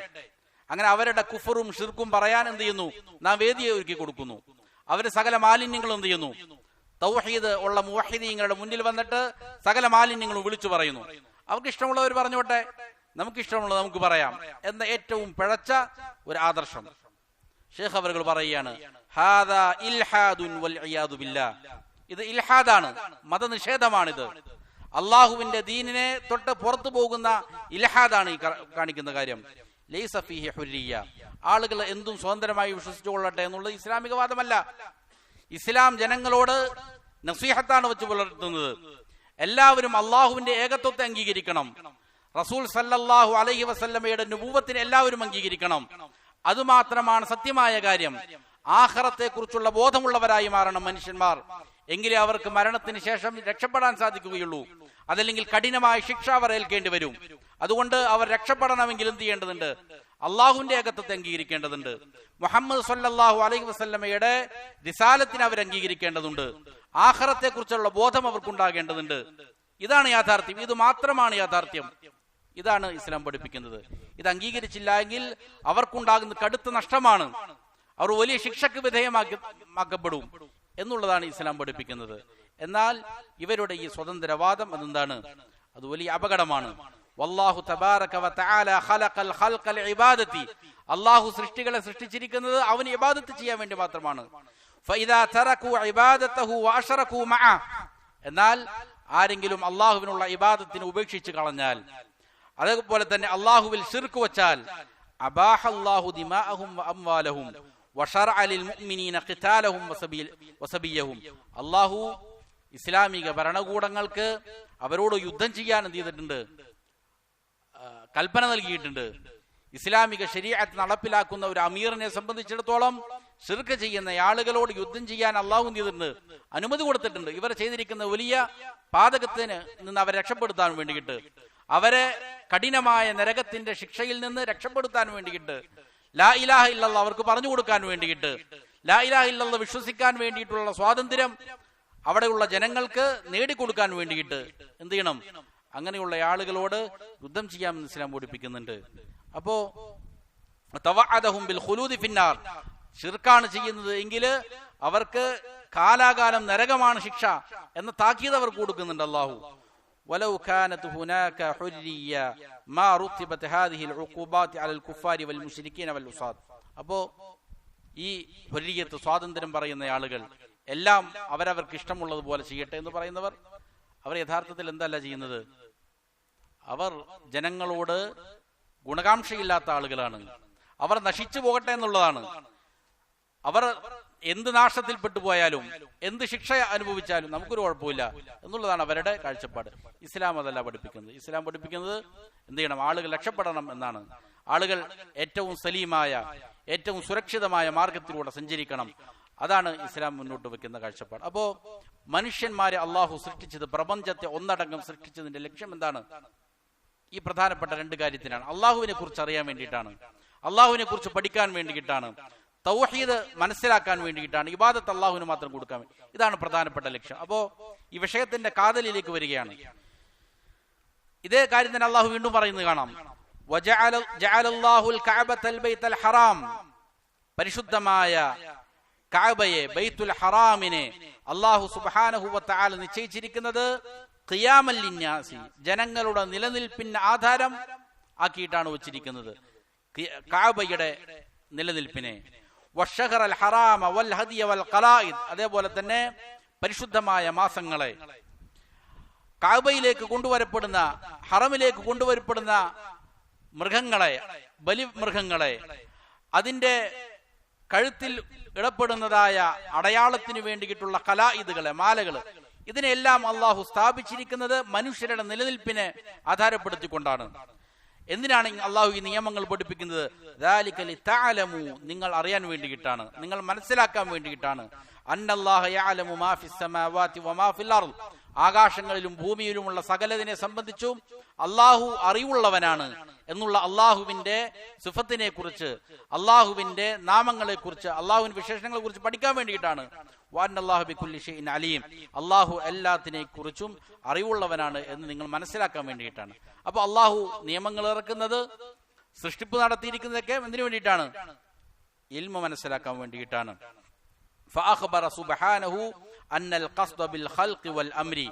അങ്ങനെ അവരുടെ കുഫറും ഷിർക്കും പറയാൻ എന്ത് ചെയ്യുന്നു? നാം വേദിയെ ഒരുക്കി കൊടുക്കുന്നു. അവര് സകല മാലിന്യങ്ങളും എന്ത് ചെയ്യുന്നു? തൗഹീദ് ഉള്ള മുവഹിദീങ്ങളുടെ മുന്നിൽ വന്നിട്ട് സകല മാലിന്യങ്ങളും വിളിച്ചു പറയുന്നു. അവർക്ക് ഇഷ്ടമുള്ളവർ പറഞ്ഞോട്ടെ, നമുക്കിഷ്ടമുള്ളത് നമുക്ക് പറയാം എന്ന ഏറ്റവും പിഴച്ച ഒരു ആദർശം ഷേഖ് അവറുകൾ പറയുകയാണ്. ഹാദാ ഇൽഹാദുൻ വൽ ഇയാദു ബില്ലാഹ്, ഇത് ഇൽഹാദാണ്, മതനിഷേധമാണിത്. അള്ളാഹുവിന്റെ ദീനിനെ തൊട്ട് പുറത്തു പോകുന്ന ഇൽഹാദാണ് ഈ കാണിക്കുന്ന കാര്യം. ലൈസ ഫീഹി ഹുർരിയ, ആളുകൾ എന്തും സ്വതന്ത്രമായി വിശ്വസിച്ചുകൊള്ളട്ടെ എന്നുള്ളത് ഇസ്ലാമിക വാദമല്ല. ഇസ്ലാം ജനങ്ങളോട് നസീഹത്താണ് വെച്ച് പുലർത്തുന്നത്. എല്ലാവരും അള്ളാഹുവിന്റെ ഏകത്വത്തെ അംഗീകരിക്കണം, റസൂൽ സല്ലല്ലാഹു അലൈഹി വസല്ലമയുടെ നുബുവത്തിനെ എല്ലാവരും അംഗീകരിക്കണം. അതുമാത്രമാണ് സത്യമായ കാര്യം. ആഖിറത്തെക്കുറിച്ചുള്ള ബോധമുള്ളവരായി മാറണം മനുഷ്യന്മാർ. എങ്കിലേ അവർക്ക് മരണത്തിന് ശേഷം രക്ഷപ്പെടാൻ സാധിക്കുകയുള്ളൂ. അതല്ലെങ്കിൽ കഠിനമായ ശിക്ഷ അവർ ഏൽക്കേണ്ടി വരും. അതുകൊണ്ട് അവർ രക്ഷപ്പെടണമെങ്കിൽ എന്ത് ചെയ്യേണ്ടതുണ്ട്? അള്ളാഹുവിന്റെ ഏകത്വത്തെ അംഗീകരിക്കേണ്ടതുണ്ട്. മുഹമ്മദ് സല്ലല്ലാഹു അലൈഹി വസല്ലമയുടെ റിസാലത്തിനെ അവർ അംഗീകരിക്കേണ്ടതുണ്ട്. ആഖിറത്തെ കുറിച്ചുള്ള ബോധം അവർക്കുണ്ടാകേണ്ടതുണ്ട്. ഇതാണ് യാഥാർത്ഥ്യം. ഇത് മാത്രമാണ് യാഥാർത്ഥ്യം. ഇതാണ് ഇസ്ലാം പഠിപ്പിക്കുന്നത്. ഇത് അംഗീകരിച്ചില്ല എങ്കിൽ അവർക്കുണ്ടാകുന്ന കടുത്ത നഷ്ടമാണ്. അവർ വലിയ ശിക്ഷക്ക് വിധേയമാക്കപ്പെടും എന്നുള്ളതാണ് ഇസ്ലാം പഠിപ്പിക്കുന്നത്. എന്നാൽ ഇവരുടെ ഈ സ്വതന്ത്രവാദം അതെന്താണ്? അത് വലിയ അപകടമാണ്. വല്ലാഹു തബാറക വ തആല ഖലഖൽ ഖൽഖൽ ഇബാദതി. അല്ലാഹു സൃഷ്ടികളെ സൃഷ്ടിച്ചിരിക്കുന്നത് അവന് ഇബാദത്ത് ചെയ്യാൻ വേണ്ടി മാത്രമാണ്. ഫഇദാ തറകു ഇബാദതഹു വഅശറകു മഅ. എന്നാൽ ആരെങ്കിലും അല്ലാഹുവിനുള്ള ഇബാദത്തിനെ ഉപേക്ഷിച്ച് കളഞ്ഞാൽ, അതേപോലെ തന്നെ അല്ലാഹുവിൽ ശിർക്ക് വച്ചാൽ, അബാഹല്ലാഹു ദിമാഅഹും വഅംവാലഹും വശറഅ ലിൽ മുഅ്മിനീന ഖിതാലഹും വസബിയഹും. അല്ലാഹു ഇസ്ലാമിക ഭരണകൂടങ്ങൾക്ക് അവരോട് യുദ്ധം ചെയ്യാൻ എന്ത് ചെയ്തിട്ടുണ്ട്? കൽപ്പന നൽകിയിട്ടുണ്ട്. ഇസ്ലാമിക ശരീഅത്ത് നടപ്പിലാക്കുന്ന ഒരു അമീറിനെ സംബന്ധിച്ചിടത്തോളം ശിർക്ക് ചെയ്യുന്ന ആളുകളോട് യുദ്ധം ചെയ്യാൻ അള്ളാഹു എന്ത് ചെയ്തിട്ടുണ്ട്? അനുമതി കൊടുത്തിട്ടുണ്ട്. ഇവർ ചെയ്തിരിക്കുന്ന വലിയ പാതകത്തിന് നിന്ന് അവരെ രക്ഷപ്പെടുത്താൻ വേണ്ടിയിട്ട്, അവരെ കഠിനമായ നരകത്തിന്റെ ശിക്ഷയിൽ നിന്ന് രക്ഷപ്പെടുത്താൻ വേണ്ടിയിട്ട്, ലാ ഇലാഹ ഇല്ലല്ലാഹ് അവർക്ക് പറഞ്ഞു കൊടുക്കാൻ വേണ്ടിയിട്ട്, ലാ ഇലാഹ ഇല്ലല്ലാഹ് വിശ്വസിക്കാൻ വേണ്ടിയിട്ടുള്ള സ്വാതന്ത്ര്യം അവിടെയുള്ള ജനങ്ങൾക്ക് നേടിക്കൊടുക്കാൻ വേണ്ടിയിട്ട് എന്ത് ചെയ്യണം? അങ്ങനെയുള്ള ആളുകളോട് യുദ്ധം ചെയ്യാമെന്ന് ഇസ്ലാം പഠിപ്പിക്കുന്നുണ്ട്. അപ്പോ തവഅദഹും ബിൽ ഖുലൂദി ഫിന്നാർ. ശിർക്കാണ് ചെയ്യുന്നത് എങ്കിൽ അവർക്ക് കാലാകാലം നരകമാണ് ശിക്ഷ എന്ന താക്കീത് അവർക്ക് കൊടുക്കുന്നുണ്ട് അല്ലാഹു. വലൗ കാനത് ഹുനാക ഹുരിയ മാ റുതിബത് ഹാദിഹിൽ ഉഖൂബാത് അലൽ കുഫാരി വൽ മുശ്രിക്കീന വൽ ഉസാദ്. അപ്പോ ഈ ഹുരിയത്ത്, സ്വാതന്ത്ര്യം പറയുന്ന ആളുകൾ എല്ലാം അവരവർക്ക് ഇഷ്ടമുള്ളതുപോലെ ചെയ്യട്ടെ എന്ന് പറയുന്നവർ, അവർ യഥാർത്ഥത്തിൽ എന്തല്ല ചെയ്യുന്നത്? അവർ ജനങ്ങളോട് ഗുണകാംക്ഷയില്ലാത്ത ആളുകളാണ്. അവർ നശിച്ചു പോകട്ടെ എന്നുള്ളതാണ്. അവർ എന്ത് നാശത്തിൽപ്പെട്ടു പോയാലും എന്ത് ശിക്ഷ അനുഭവിച്ചാലും നമുക്കൊരു കുഴപ്പമില്ല എന്നുള്ളതാണ് അവരുടെ കാഴ്ചപ്പാട്. ഇസ്ലാം അതല്ല പഠിപ്പിക്കുന്നത്. ഇസ്ലാം പഠിപ്പിക്കുന്നത് എന്ത് ചെയ്യണം? ആളുകൾ രക്ഷപ്പെടണം എന്നാണ്. ആളുകൾ ഏറ്റവും സലീമായ, ഏറ്റവും സുരക്ഷിതമായ മാർഗത്തിലൂടെ സഞ്ചരിക്കണം. അതാണ് ഇസ്ലാം മുന്നോട്ട് വെക്കുന്ന കാഴ്ചപ്പാട്. അപ്പോ മനുഷ്യന്മാരെ അള്ളാഹു സൃഷ്ടിച്ചത്, പ്രപഞ്ചത്തെ ഒന്നടങ്കം സൃഷ്ടിച്ചതിന്റെ ലക്ഷ്യം എന്താണ്? ഈ പ്രധാനപ്പെട്ട രണ്ട് കാര്യത്തിനാണ്. അള്ളാഹുവിനെ കുറിച്ച് അറിയാൻ വേണ്ടിയിട്ടാണ്, അള്ളാഹുവിനെ കുറിച്ച് പഠിക്കാൻ വേണ്ടിയിട്ടാണ്, തൗഹീദ് മനസ്സിലാക്കാൻ വേണ്ടിയിട്ടാണ്, ഇബാദത്ത് അള്ളാഹുവിന് മാത്രം കൊടുക്കാൻ വേണ്ടി. ഇതാണ് പ്രധാനപ്പെട്ട ലക്ഷ്യം. അപ്പോ ഈ വിഷയത്തിന്റെ കാതലിലേക്ക് വരികയാണ്. ഇതേ കാര്യം തന്നെ അള്ളാഹു വീണ്ടും പറയുന്നത് കാണാം. വജഅലല്ലാഹുൽ കഅബത്തൽ ബൈത്തൽ ഹറാം. പരിശുദ്ധമായ കഅബയെ, ബൈത്തുൽ ഹറാമിനെ അല്ലാഹു സുബ്ഹാനഹു വ തആല നിശ്ചയിച്ചിരിക്കുന്നത് ഖിയാമൽ ലിന്നാസി, ജനങ്ങളുടെ നിലനിൽപ്പിന് ആധാരം ആക്കിയിട്ടാണ് വെച്ചിരിക്കുന്നത് കഅബയുടെ നിലനിൽപ്പിനെ. വശഹറൽ ഹറാമ വൽ ഹദിയ വൽ ഖലായിദ്. അതേപോലെ തന്നെ പരിശുദ്ധമായ മാസങ്ങളെ, കഅബയിലേക്ക് കൊണ്ടുവരപ്പെടുന്ന, ഹറമിലേക്ക് കൊണ്ടുവരപ്പെടുന്ന മൃഗങ്ങളെ, ബലിമൃഗങ്ങളെ, അതിന്റെ കഴുത്തിൽ ഇടപെടുന്നതായ അടയാളത്തിന് വേണ്ടിയിട്ടുള്ള ഖലായിദുകളെ, മാലകള്, ഇതിനെല്ലാം അള്ളാഹു സ്ഥാപിച്ചിരിക്കുന്നത് മനുഷ്യരുടെ നിലനിൽപ്പിനെ ആധാരപ്പെടുത്തിക്കൊണ്ടാണ്. എന്തിനാണ് അള്ളാഹു ഈ നിയമങ്ങൾ പഠിപ്പിക്കുന്നത്? ദാലിക ലിതഅലമു, നിങ്ങൾ അറിയാൻ വേണ്ടിയിട്ടാണ്, നിങ്ങൾ മനസ്സിലാക്കാൻ വേണ്ടിയിട്ടാണ്. അന്നല്ലാഹ യഅലമു മാ ഫിസ് സമാവാതി വമാ ഫിൽ അർദ്. ആകാശങ്ങളിലും ഭൂമിയിലുമുള്ള സകലതിനെ സംബന്ധിച്ചും അള്ളാഹു അറിവുള്ളവനാണ് എന്നുള്ള അള്ളാഹുവിന്റെ സിഫത്തിനെ കുറിച്ച്, അള്ളാഹുവിന്റെ നാമങ്ങളെ കുറിച്ച്, അള്ളാഹുവിന്റെ വിശേഷണങ്ങളെ കുറിച്ച് പഠിക്കാൻ വേണ്ടിയിട്ടാണ്. വഅന്നല്ലാഹു ബികുല്ലി ഷൈഇൻ അലീം. അള്ളാഹു എല്ലാത്തിനെ കുറിച്ചും അറിവുള്ളവനാണ് എന്ന് നിങ്ങൾ മനസ്സിലാക്കാൻ വേണ്ടിയിട്ടാണ്. അപ്പൊ അള്ളാഹു നിയമങ്ങൾ ഇറക്കുന്നത്, സൃഷ്ടിപ്പ് നടത്തിയിരിക്കുന്നതൊക്കെ എന്തിനു വേണ്ടിയിട്ടാണ്? ഇൽമു മനസ്സിലാക്കാൻ വേണ്ടിയിട്ടാണ്. ഫഅഖബറ സുബ്ഹാനഹു അന്നൽ ഖസ്ദ ബിൽ ഖൽഖി വൽ അംരി.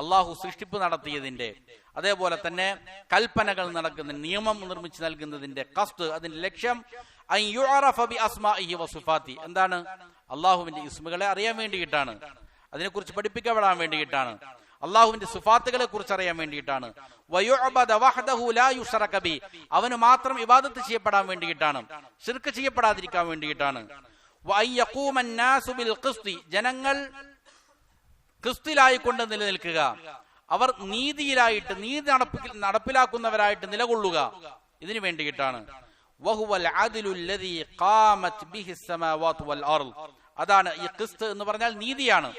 അള്ളാഹു സൃഷ്ടിപ്പ് നടത്തിയതിന്റെ, അതേപോലെ തന്നെ കൽപ്പനകൾ നടക്കുന്ന, നിയമം നിർമ്മിച്ച് നൽകുന്നതിന്റെ ഖസ്ദ്, അതിന്റെ ലക്ഷ്യം അൻ യുഅറഫ ബി അസ്മാഇഹി വസിഫാതി. എന്താണ്? അള്ളാഹുവിന്റെ ഇസ്മുകളെ അറിയാൻ വേണ്ടിയിട്ടാണ്, അതിനെക്കുറിച്ച് പഠിപ്പിക്കപ്പെടാൻ വേണ്ടിയിട്ടാണ്, അള്ളാഹുവിന്റെ സിഫാത്തുകളെ കുറിച്ച് അറിയാൻ വേണ്ടിയിട്ടാണ്. വയുഅബദ വഹ്ദഹു ലാ യുശ്റക ബി. അവന് മാത്രം ഇബാദത്ത് ചെയ്യപ്പെടാൻ വേണ്ടിയിട്ടാണ്, ശിർക്ക് ചെയ്യപ്പെടാതിരിക്കാൻ വേണ്ടിയിട്ടാണ്. വഅൻ യഖൂമ അന്നാസു ബിൽ ഖിസ്തി. ജനങ്ങൾ ക്രിസ്തിലായിക്കൊണ്ട് നിലനിൽക്കുക, അവർ നീതിയിലായിട്ട്, നീതി നടപ്പിലാക്കുന്നവരായിട്ട് നിലകൊള്ളുക, ഇതിനു വേണ്ടിയിട്ടാണ്. വഹുവൽ അദ്ലു അല്ലദീ ഖാമത് ബിഹി അസ്സമാവാതു വൽ അർദ്. അതാണ് ഈ ഖിസ്ത് എന്ന് പറഞ്ഞാൽ നീതിയാണ്.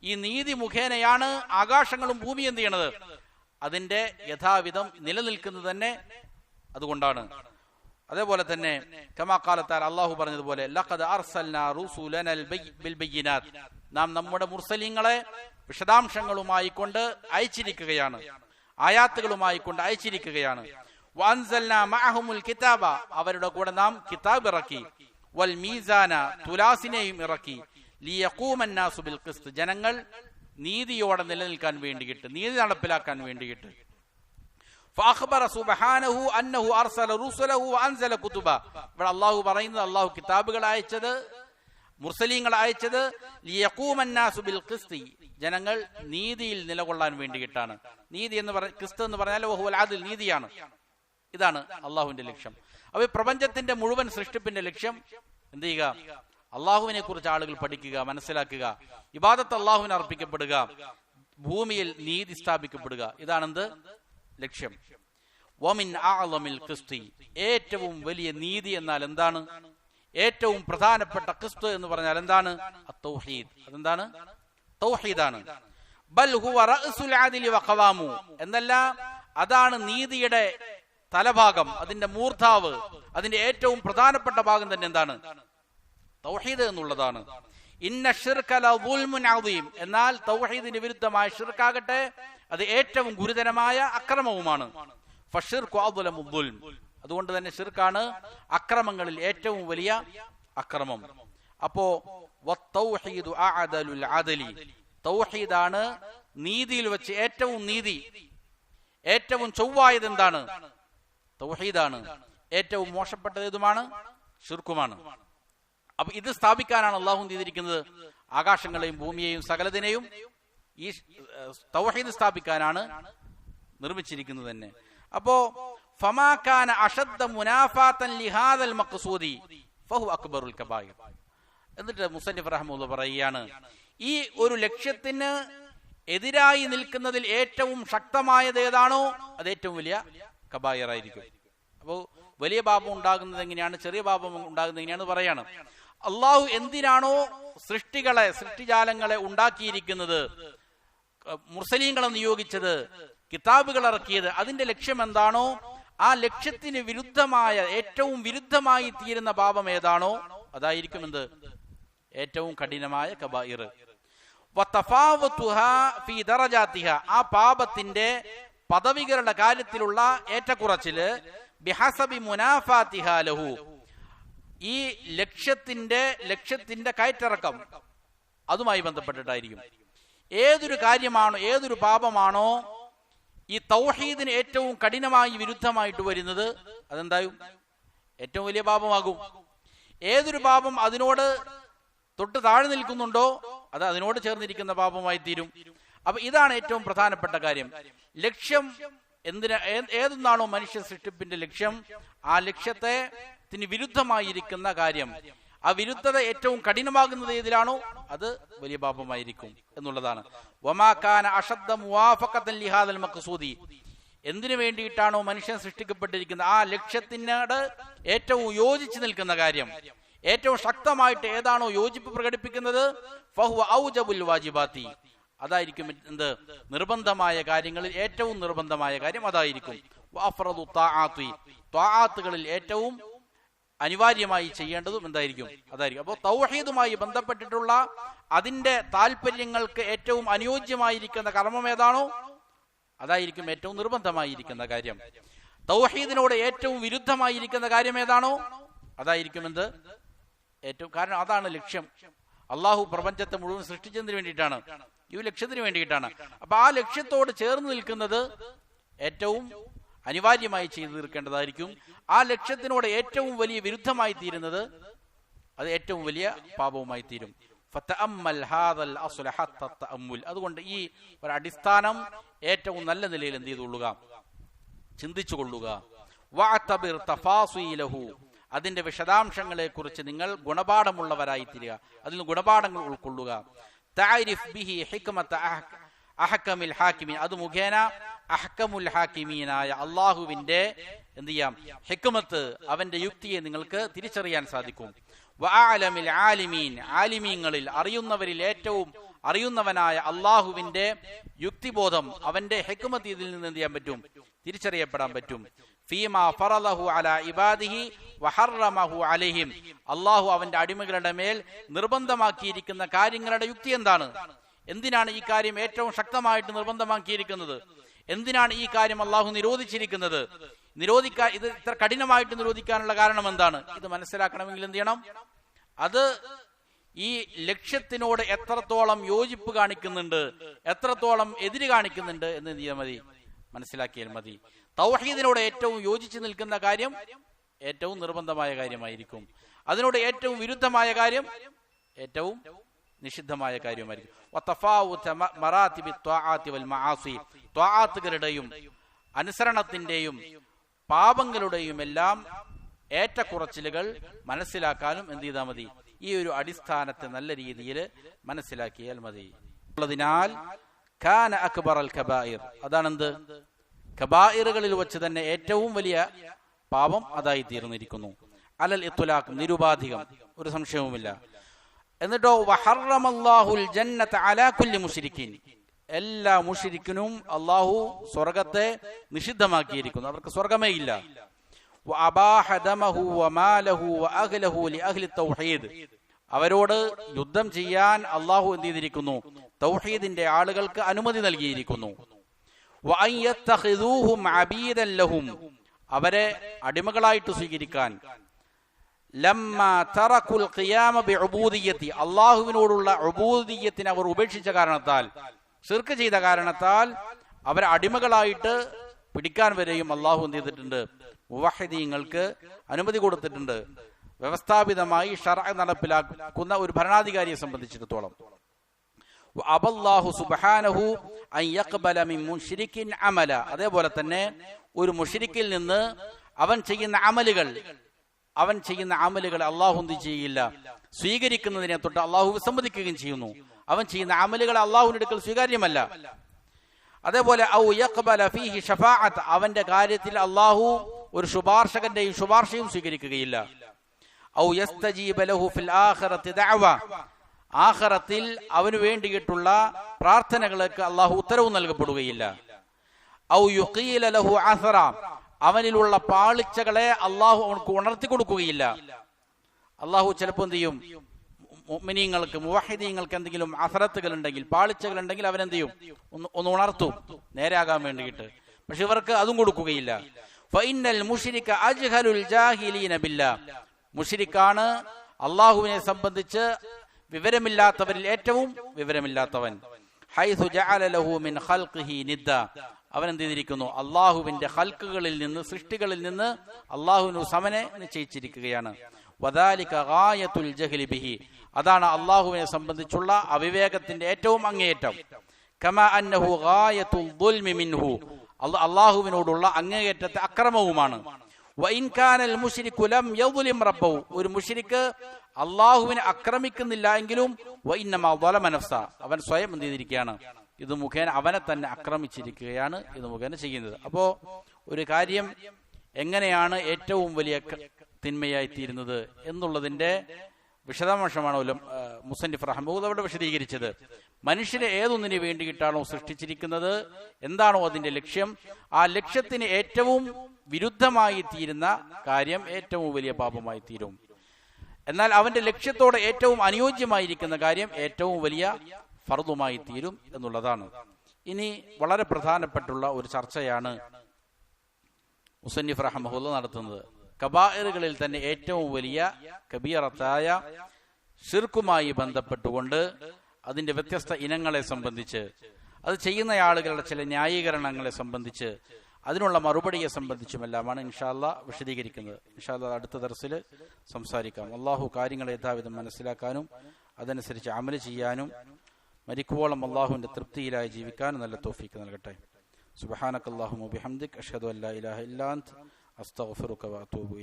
ഈ നീതി മുഖേനയാണ് ആകാശങ്ങളും ഭൂമിയും എന്ത് ചെയ്യണത്, അതിന്റെ യഥാവിധം നിലനിൽക്കുന്നത് തന്നെ അതുകൊണ്ടാണ്. അതേപോലെ തന്നെ കമാ ഖാല തആല, അല്ലാഹു പറഞ്ഞതുപോലെ ലഖദ് അർസൽനാ റുസുലനൽ ബിൽ ബയ്യിനാത്ത്, നാം നമ്മുടെ മുർസലീങ്ങളെ വിശദാംശങ്ങളുമായി കൊണ്ട് അയച്ചിരിക്കുകയാണ്, ആയാത്തുകളുമായി കൊണ്ട് അയച്ചിരിക്കുകയാണ്. വഅൻസൽനാ മഅഹുൽ കിതാബ, അവരുടെ കൂടെ നാം കിതാബ് ഇറക്കി. വൽ മീസാന, തുലാസിനെയും ഇറക്കി. ലിയഖൂമൻ നാസു ബിൽ ഖിസ്ത്, ജനങ്ങൾ നീതിയോടെ നിലനിൽക്കാൻ വേണ്ടിയിട്ട്, നീതി നടപ്പിലാക്കാൻ വേണ്ടിയിട്ട്. ഫഅഖ്ബറ സുബ്ഹാനഹു അന്നഹു അർസല റുസുലഹു വഅൻസല കുതുബ. ഇവിടെ അല്ലാഹു പറയുന്നത്, അല്ലാഹു കിതാബുകൾ അയച്ചത്, മുർസലീങ്ങൾ അയച്ചത് ലിയഖൂമൻ നാസു ബിൽ ഖിസ്തി, ജനങ്ങൾ നീതിയിൽ നിലകൊള്ളാൻ വേണ്ടിയിട്ടാണ്. നീതി എന്ന് ഖിസ്ത് എന്ന് പറഞ്ഞാൽ വഹുവൽ അദ്ൽ, നീതിയാണ്. ഇതാണ് അള്ളാഹുവിന്റെ ലക്ഷ്യം. അപ്പൊ പ്രപഞ്ചത്തിന്റെ മുഴുവൻ സൃഷ്ടിപ്പിന്റെ ലക്ഷ്യം എന്ത് ചെയ്യുക, അള്ളാഹുവിനെ കുറിച്ച് ആളുകൾ പഠിക്കുക, മനസ്സിലാക്കുക, ഇബാദത്ത് അള്ളാഹുവിന് അർപ്പിക്കപ്പെടുക, ഭൂമിയിൽ നീതി സ്ഥാപിക്കപ്പെടുക. ഇതാണെന്ത് ലക്ഷ്യം. വമിൻ അഅ്ളമിൽ ഖിസ്തി, ഏറ്റവും വലിയ നീതി എന്നാൽ എന്താണ്, ഏറ്റവും പ്രധാനപ്പെട്ട ഖിസ്ത് എന്ന് പറഞ്ഞാൽ എന്താണ്, അത്തൗഹീദ്. അതെന്താണ്, തൗഹീദാണ്. ബൽ ഹുവ റഅസുൽ അദ്ലി വഖവാമു, എന്നല്ല അതാണ് നീതിയുടെ തലഭാഗം, അതിന്റെ മൂർധാവ്, അതിന്റെ ഏറ്റവും പ്രധാനപ്പെട്ട ഭാഗം തന്നെ എന്താണ്, തൗഹീദ് എന്നുള്ളതാണ്. ഇന്ന ശിർക ലദുൽമുൻ അദീം, എന്നാൽ തൗഹീദിന് വിരുദ്ധമായ ശിർക്കാകട്ടെ അത് ഏറ്റവും ഗുരുതരമായ അക്രമവുമാണ്. ഫശിർകു അദ്ലമു ദുൽം, അതുകൊണ്ട് തന്നെ ശിർക്കാണ് അക്രമങ്ങളിൽ ഏറ്റവും വലിയ അക്രമം. അപ്പോ വത്തൗഹീദു അഅദലുൽ അദലി, തൗഹീദാണ് നീതിയിൽ വെച്ച് ഏറ്റവും നീതി, ഏറ്റവും ചൊവ്വായത് എന്താണ്, തൗഹീദാണ്. ഏറ്റവും മോശപ്പെട്ടത് ഏതുമാണ്, ശിർക്കുമാണ്. അപ്പൊ ഇത് സ്ഥാപിക്കാനാണ് അള്ളാഹു ചെയ്തിരിക്കുന്നത്, ആകാശങ്ങളെയും ഭൂമിയെയും സകലതിനെയും ഈ തൗഹീദ് സ്ഥാപിക്കാനാണ് നിർമ്മിച്ചിരിക്കുന്നത് തന്നെ. അപ്പോ ഫമാ കാന അശദ്ദ മുനാഫാതൻ ലിഹാദൽ മഖ്സൂദി ഫഹു അക്ബറുൽ കബായിർ. എന്നിട്ട് മുസന്നിഫ് റഹ്മത്തുള്ളാഹി പറയുകയാണ്, ഈ ഒരു ലക്ഷ്യത്തിന് എതിരായി നിൽക്കുന്നതിൽ ഏറ്റവും ശക്തമായത് ഏതാണോ അത് ഏറ്റവും വലിയ കബായിർ ആയിരിക്കും. അപ്പോൾ വലിയ പാപം ഉണ്ടാകുന്നത് എങ്ങനെയാണ്, ചെറിയ പാപം ഉണ്ടാകുന്നത് എങ്ങനെയാണെന്ന് പറയാണ്. അള്ളാഹു എന്തിനാണോ സൃഷ്ടിജാലങ്ങളെ ഉണ്ടാക്കിയിരിക്കുന്നത്, മുർസലീങ്ങളെ നിയോഗിച്ചത്, കിതാബുകൾ ഇറക്കിയത്, അതിന്റെ ലക്ഷ്യം എന്താണോ ആ ലക്ഷ്യത്തിന് വിരുദ്ധമായ, ഏറ്റവും വിരുദ്ധമായി തീരുന്ന പാപം ഏതാണോ അതായിരിക്കും എന്ത്, ഏറ്റവും കഠിനമായ കബായിർ. ആ പാപത്തിന്റെ പദവികളുടെ കാര്യത്തിലുള്ള ഏറ്റക്കുറച്ചില് ബിഹസബി മുനാഫാതിഹാ ലഹു, ഈ ലക്ഷ്യത്തിന്റെ കയറ്റിറക്കം അതുമായി ബന്ധപ്പെട്ടിട്ടായിരിക്കും. ഏതൊരു കാര്യമാണോ, ഏതൊരു പാപമാണോ ഈ തൗഹീദിന് ഏറ്റവും കഠിനമായി വിരുദ്ധമായിട്ട് വരുന്നത്, അതെന്തായും ഏറ്റവും വലിയ പാപമാകും. ഏതൊരു പാപം അതിനോട് തൊട്ട് താഴെ നിൽക്കുന്നുണ്ടോ അത് അതിനോട് ചേർന്നിരിക്കുന്ന പാപമായി തീരും. അപ്പൊ ഇതാണ് ഏറ്റവും പ്രധാനപ്പെട്ട കാര്യം. ലക്ഷ്യം ഏതൊന്നാണോ മനുഷ്യ സൃഷ്ടിപ്പിന്റെ ലക്ഷ്യം, ആ ലക്ഷ്യത്തിന് വിരുദ്ധമായിരിക്കുന്ന കാര്യം, ആ വിരുദ്ധത ഏറ്റവും കഠിനമാകുന്നത് ഏതിലാണോ അത് വലിയ പാപമായിരിക്കും എന്നുള്ളതാണ്. വമാ കാന അശദ്ദ മുവാഫഖതൻ ലിഹാദൽ മഖ്സൂദി, എന്തിനു വേണ്ടിയിട്ടാണോ മനുഷ്യൻ സൃഷ്ടിക്കപ്പെട്ടിരിക്കുന്നത് ആ ലക്ഷ്യത്തിനോട് ഏറ്റവും യോജിച്ചു നിൽക്കുന്ന കാര്യം, ഏറ്റവും ശക്തമായിട്ട് ഏതാണോ യോജിപ്പ് പ്രകടിപ്പിക്കുന്നത്, ഫഹുവ ഔജബുൽ വാജിബാത്തി, അതായിരിക്കും എന്ത്, നിർബന്ധമായ കാര്യങ്ങളിൽ ഏറ്റവും നിർബന്ധമായ കാര്യം അതായിരിക്കും. വഅഫ്റദു ത്വാആത്തി, ത്വാആത്തുകളിൽ ഏറ്റവും അനിവാര്യമായി ചെയ്യേണ്ടതും എന്തായിരിക്കും, അതായിരിക്കും. അപ്പോൾ തൗഹീദുമായി ബന്ധപ്പെട്ടിട്ടുള്ള അതിന്റെ താല്പര്യങ്ങൾക്ക് ഏറ്റവും അനുയോജ്യമായിരിക്കുന്ന കർമ്മം ഏതാണോ അതായിരിക്കും ഏറ്റവും നിർബന്ധമായിരിക്കുന്ന കാര്യം. തൗഹീദിനോട് ഏറ്റവും വിരുദ്ധമായിരിക്കുന്ന കാര്യം ഏതാണോ അതായിരിക്കും എന്ത്, ഏറ്റവും, കാരണം അതാണ് ലക്ഷ്യം. അള്ളാഹു പ്രപഞ്ചത്തെ മുഴുവൻ സൃഷ്ടിച്ചതിന് വേണ്ടിയിട്ടാണ്, ഈ ലക്ഷ്യത്തിന് വേണ്ടിയിട്ടാണ്. അപ്പൊ ആ ലക്ഷ്യത്തോട് ചേർന്ന് നിൽക്കുന്നത് ഏറ്റവും അനിവാര്യമായി ചെയ്തു തീർക്കേണ്ടതായിരിക്കും. ആ ലക്ഷ്യത്തിനോട് ഏറ്റവും വലിയ വിരുദ്ധമായി തീരുന്നത് അത് ഏറ്റവും വലിയ പാപവുമായി തീരും. അതുകൊണ്ട് ഈ ഒരു അടിസ്ഥാനം ഏറ്റവും നല്ല നിലയിൽ എന്ത് ചെയ്തുകൊള്ളുക, ചിന്തിച്ചു കൊള്ളുക. അതിന്റെ വിശദാംശങ്ങളെ കുറിച്ച് നിങ്ങൾ ഗുണപാഠമുള്ളവരായി തീരുക, അതിൽ നിന്ന് ഗുണപാഠങ്ങൾ ഉൾക്കൊള്ളുക. തഅരിഫ് ബിഹി ഹിക്മത അഹ്കമിൽ ഹാക്കിമീൻ, അത് മുഖേന അഹ്കമുൽ ഹാക്കിമീനായ അള്ളാഹുവിന്റെ എന്ത് ചെയ്യാം? ഹിക്മത്ത്, അവന്റെ യുക്തിയെ നിങ്ങൾക്ക് തിരിച്ചറിയാൻ സാധിക്കും. വഅലമിൽ ആലിമീൻ, ആലിമീങ്ങളിൽ അറിയുന്നവരിൽ ഏറ്റവും അറിയുന്നവനായ അള്ളാഹുവിന്റെ യുക്തിബോധം, അവന്റെ ഹിക്മത്ത് ഇതിൽ നിന്ന് എന്ത് ചെയ്യാൻ പറ്റും? തിരിച്ചറിയപ്പെടാൻ പറ്റും. ഫീമാ ഫറലഹു അലാ ഇബാദിഹി വഹറമഹു അലൈഹിം, അള്ളാഹു അവന്റെ അടിമകളുടെ മേൽ നിർബന്ധമാക്കിയിരിക്കുന്ന കാര്യങ്ങളുടെ യുക്തി എന്താണ്? എന്തിനാണ് ഈ കാര്യം ഏറ്റവും ശക്തമായിട്ട് നിർബന്ധമാക്കിയിരിക്കുന്നത്? എന്തിനാണ് ഈ കാര്യം അള്ളാഹു നിരോധിച്ചിരിക്കുന്നത്? ഇത് ഇത്ര കഠിനമായിട്ട് നിരോധിക്കാനുള്ള കാരണം എന്താണ്? ഇത് മനസ്സിലാക്കണമെങ്കിൽ എന്ത് ചെയ്യണം? അത് ഈ ലക്ഷ്യത്തിനോട് എത്രത്തോളം യോജിപ്പ് കാണിക്കുന്നുണ്ട്, എത്രത്തോളം എതിര് കാണിക്കുന്നുണ്ട് എന്ന് എന്ത് ചെയ്യാൻ മതി? മനസ്സിലാക്കിയാൽ മതി. തൗഹീദിനോട് ഏറ്റവും യോജിച്ച് നിൽക്കുന്ന കാര്യം ഏറ്റവും നിർബന്ധമായ കാര്യമായിരിക്കും. അതിനോട് ഏറ്റവും വിരുദ്ധമായ കാര്യം ഏറ്റവും നിഷിദ്ധമായ കാര്യമായിരിക്കും. ത്വാഅത്തുകളുടെയും അനുസരണത്തിന്റെയും പാപങ്ങളുടെയും എല്ലാം ഏറ്റക്കുറച്ചിലുകൾ മനസ്സിലാക്കാനും എന്ത് ചെയ്താൽ മതി? ഈ ഒരു അടിസ്ഥാനത്തെ നല്ല രീതിയിൽ മനസ്സിലാക്കിയാൽ മതി. ഉള്ളതിനാൽ കാന അക്ബറൽ കബായിർ, അതാണെന്ത്? കബായിറുകളിൽ വെച്ച് തന്നെ ഏറ്റവും വലിയ പാപം അതായി തീർന്നിരിക്കുന്നു. അലൽ ഇത്ലാഖ്, നിരുപാധികം, ഒരു സംശയവുമില്ല. എന്നിട്ടോ വഹറമല്ലാഹുൽ ജന്നത അലാ കുല്ലി മുശ്രിക്കിൻ, എല്ലാ മുശ്രിക്കിനും അള്ളാഹു സ്വർഗത്തെ നിഷിദ്ധമാക്കിയിരിക്കുന്നു. അവർക്ക് സ്വർഗമേ ഇല്ല. വഅബാഹ ദമഹു വമാലഹു വഅഹ്ലഹു ലിഅഹ്ലി തൗഹീദ്, അവരോട് യുദ്ധം ചെയ്യാൻ അള്ളാഹു എന്ത് ചെയ്തിരിക്കുന്നു? തൗഹീദിന്റെ ആളുകൾക്ക് അനുമതി നൽകിയിരിക്കുന്നു. വഅൻ യത്തഖിദൂഹും അബീദൻ ലഹും, അവരെ അടിമകളായിട്ട് സ്വീകരിക്കാൻ. ലമ്മാ തറകുൽ ഖിയാമ ബിഉബൂദിയ്യതി, അള്ളാഹുവിനോടുള്ള ഉബൂദിയ്യത്തിനെ അവർ ഉപേക്ഷിച്ച കാരണത്താൽ, ശിർക്ക് ചെയ്ത കാരണത്താൽ അവരെ അടിമകളായിട്ട് പിടിക്കാൻ വരെയും അള്ളാഹു എന്ത് ചെയ്തിട്ടുണ്ട്? മുവഹിദീങ്ങൾക്ക് അനുമതി കൊടുത്തിട്ടുണ്ട്. വ്യവസ്ഥാപിതമായി ശർഅ നടപ്പിലാക്കുന്ന ഒരു ഭരണാധികാരിയെ സംബന്ധിച്ചിടത്തോളം. അബല്ലാഹു സുബ്ഹാനഹു അൻ യഖ്ബല മിൻ മുശ്രിക്കിൻ അമല, അതേപോലെ തന്നെ ഒരു മുശ്രിക്കിൽ നിന്ന് അവൻ ചെയ്യുന്ന അമലുകൾ അള്ളാഹു എന്ത് ചെയ്യില്ല? സ്വീകരിക്കുന്നതിനെ തൊട്ട് അള്ളാഹു വിസമ്മതിക്കുകയും ചെയ്യുന്നു. അവൻ ചെയ്യുന്ന അമലുകൾ അള്ളാഹുവിന്റെ അടുക്കൽ സ്വീകാര്യമല്ല. അതേപോലെ ഔ യഖ്ബല ഫീഹി ശഫാഅത്ത്, അവന്റെ കാര്യത്തിൽ അള്ളാഹു ഒരു ശുപാർശകന്റെയും ശുപാർശയും സ്വീകരിക്കുകയില്ല. ഔ യസ്തജീബ ലഹു ഫിൽ ആഖിറതി ദഅവ, ആഖിറത്തിൽ അവന് വേണ്ടിയിട്ടുള്ള പ്രാർത്ഥനകൾക്ക് അള്ളാഹു ഉത്തരവ് നൽകപ്പെടുകയില്ല. ഔ യുഖീല ലഹു അസ്റ, അവനിലുള്ള പാളിച്ചകളെ അള്ളാഹു അവർക്ക് ഉണർത്തി കൊടുക്കുകയില്ല. അള്ളാഹു ചിലപ്പോൾ എന്ത് ചെയ്യും? മുഅ്മിനീങ്ങൾക്ക്, മുവഹിദീങ്ങൾക്ക് എന്തെങ്കിലും അസറത്തുകൾ ഉണ്ടെങ്കിൽ, പാളിച്ചകൾ ഉണ്ടെങ്കിൽ അവരെന്ത് ചെയ്യും? ഒന്ന് ഉണർത്തും നേരെയാകാൻ വേണ്ടിയിട്ട്. പക്ഷെ ഇവർക്ക് അതും കൊടുക്കുകയില്ല. ഫഇന്നൽ മുശ്രിക അജ്ഹലുൽ ജാഹിലീന ബില്ലാഹ്, മുശ്രിക്കാണ് അള്ളാഹുവിനെ സംബന്ധിച്ച് വിവരമില്ലാത്തവരിൽ ഏറ്റവും വിവരമില്ലാത്തവൻ. ഹൈസു ജഅല ലഹു മിൻ ഖൽഖിഹി നിദ്ദ, അവൻ എന്ത് ചെയ്തിരിക്കുന്നു? അള്ളാഹുവിന്റെ ഖൽഖുകളിൽ നിന്ന്, സൃഷ്ടികളിൽ നിന്ന് അള്ളാഹുവിന് സമനെ നിശ്ചയിച്ചിരിക്കുകയാണ്. വദാലിക ഗായത്തുൽ ജഹ്ലി ബിഹി, അതാണ് അള്ളാഹുവിനെ സംബന്ധിച്ചുള്ള അവിവേകത്തിന്റെ ഏറ്റവും അങ്ങേയറ്റം. കമാ അന്നഹു ഗായത്തുൽ ദുൽമി മിൻഹു, അള്ളാഹുവിനോടുള്ള അങ്ങേയറ്റത്തെ അക്രമവുമാണ്. വഇൻ കാനൽ മുശ്രികു ലം യദ്ലിം റബ്ബഹു, ഒരു മുശ്രിക്ക് അള്ളാഹുവിനെ ആക്രമിക്കുന്നില്ല എങ്കിലും വഇന്നമാ ളലമ നഫ്സ, അവൻ സ്വയം എന്ത് ചെയ്തിരിക്കുകയാണ്? ഇത് മുഖേന അവനെ തന്നെ ആക്രമിച്ചിരിക്കുകയാണ് ഇത് മുഖേന ചെയ്യുന്നത്. അപ്പോ ഒരു കാര്യം എങ്ങനെയാണ് ഏറ്റവും വലിയ തിന്മയായി തീരുന്നത് എന്നുള്ളതിന്റെ വിശദാംശമാണ് മുസന്നിഫ് റഹ്മത്തുള്ളാഹി അവിടെ വിശദീകരിച്ചത്. മനുഷ്യനെ ഏതൊന്നിനു വേണ്ടിയിട്ടാണോ സൃഷ്ടിച്ചിരിക്കുന്നത്, എന്താണോ അതിന്റെ ലക്ഷ്യം, ആ ലക്ഷ്യത്തിന് ഏറ്റവും വിരുദ്ധമായി തീരുന്ന കാര്യം ഏറ്റവും വലിയ പാപമായി തീരും. എന്നാൽ അവന്റെ ലക്ഷ്യത്തോട് ഏറ്റവും അനുയോജ്യമായിരിക്കുന്ന കാര്യം ഏറ്റവും വലിയ ഫർദുമായി തീരും എന്നുള്ളതാണ്. ഇനി വളരെ പ്രധാനപ്പെട്ടുള്ള ഒരു ചർച്ചയാണ് മുസന്നിഫ് റഹ്മത്തുള്ളാഹി നടത്തുന്നത്. കബായിറുകളിൽ തന്നെ ഏറ്റവും വലിയ കബീറത്തായ ശിർക്കുമായി ബന്ധപ്പെട്ടുകൊണ്ട് അതിന്റെ വ്യത്യസ്ത ഇനങ്ങളെ സംബന്ധിച്ച്, അത് ചെയ്യുന്ന ആളുകളുടെ ചില ന്യായീകരണങ്ങളെ സംബന്ധിച്ച്, അതിനുള്ള മറുപടിയെ സംബന്ധിച്ചുമെല്ലാമാണ് ഇൻഷാ അല്ലാഹ് വിശദീകരിക്കുന്നത്. ഇൻഷാ അല്ലാഹ് അടുത്ത ദർസിൽ സംസാരിക്കാം. അള്ളാഹു കാര്യങ്ങളെ യഥാവിധം മനസ്സിലാക്കാനും അതനുസരിച്ച് അമല് ചെയ്യാനും മരിക്കുവോളം അള്ളാഹുവിന്റെ തൃപ്തിയിലായി ജീവിക്കാനും നല്ല തൗഫീഖ് നൽകട്ടെ. സുബ്ഹാനകല്ലാഹുമ്മ വബിഹംദിക അഷ്ഹദു അല്ലാ ഇലാഹ ഇല്ലാ അൻത അസ്തഗ്ഫിറുക വഅതൂബു ഇലൈക്.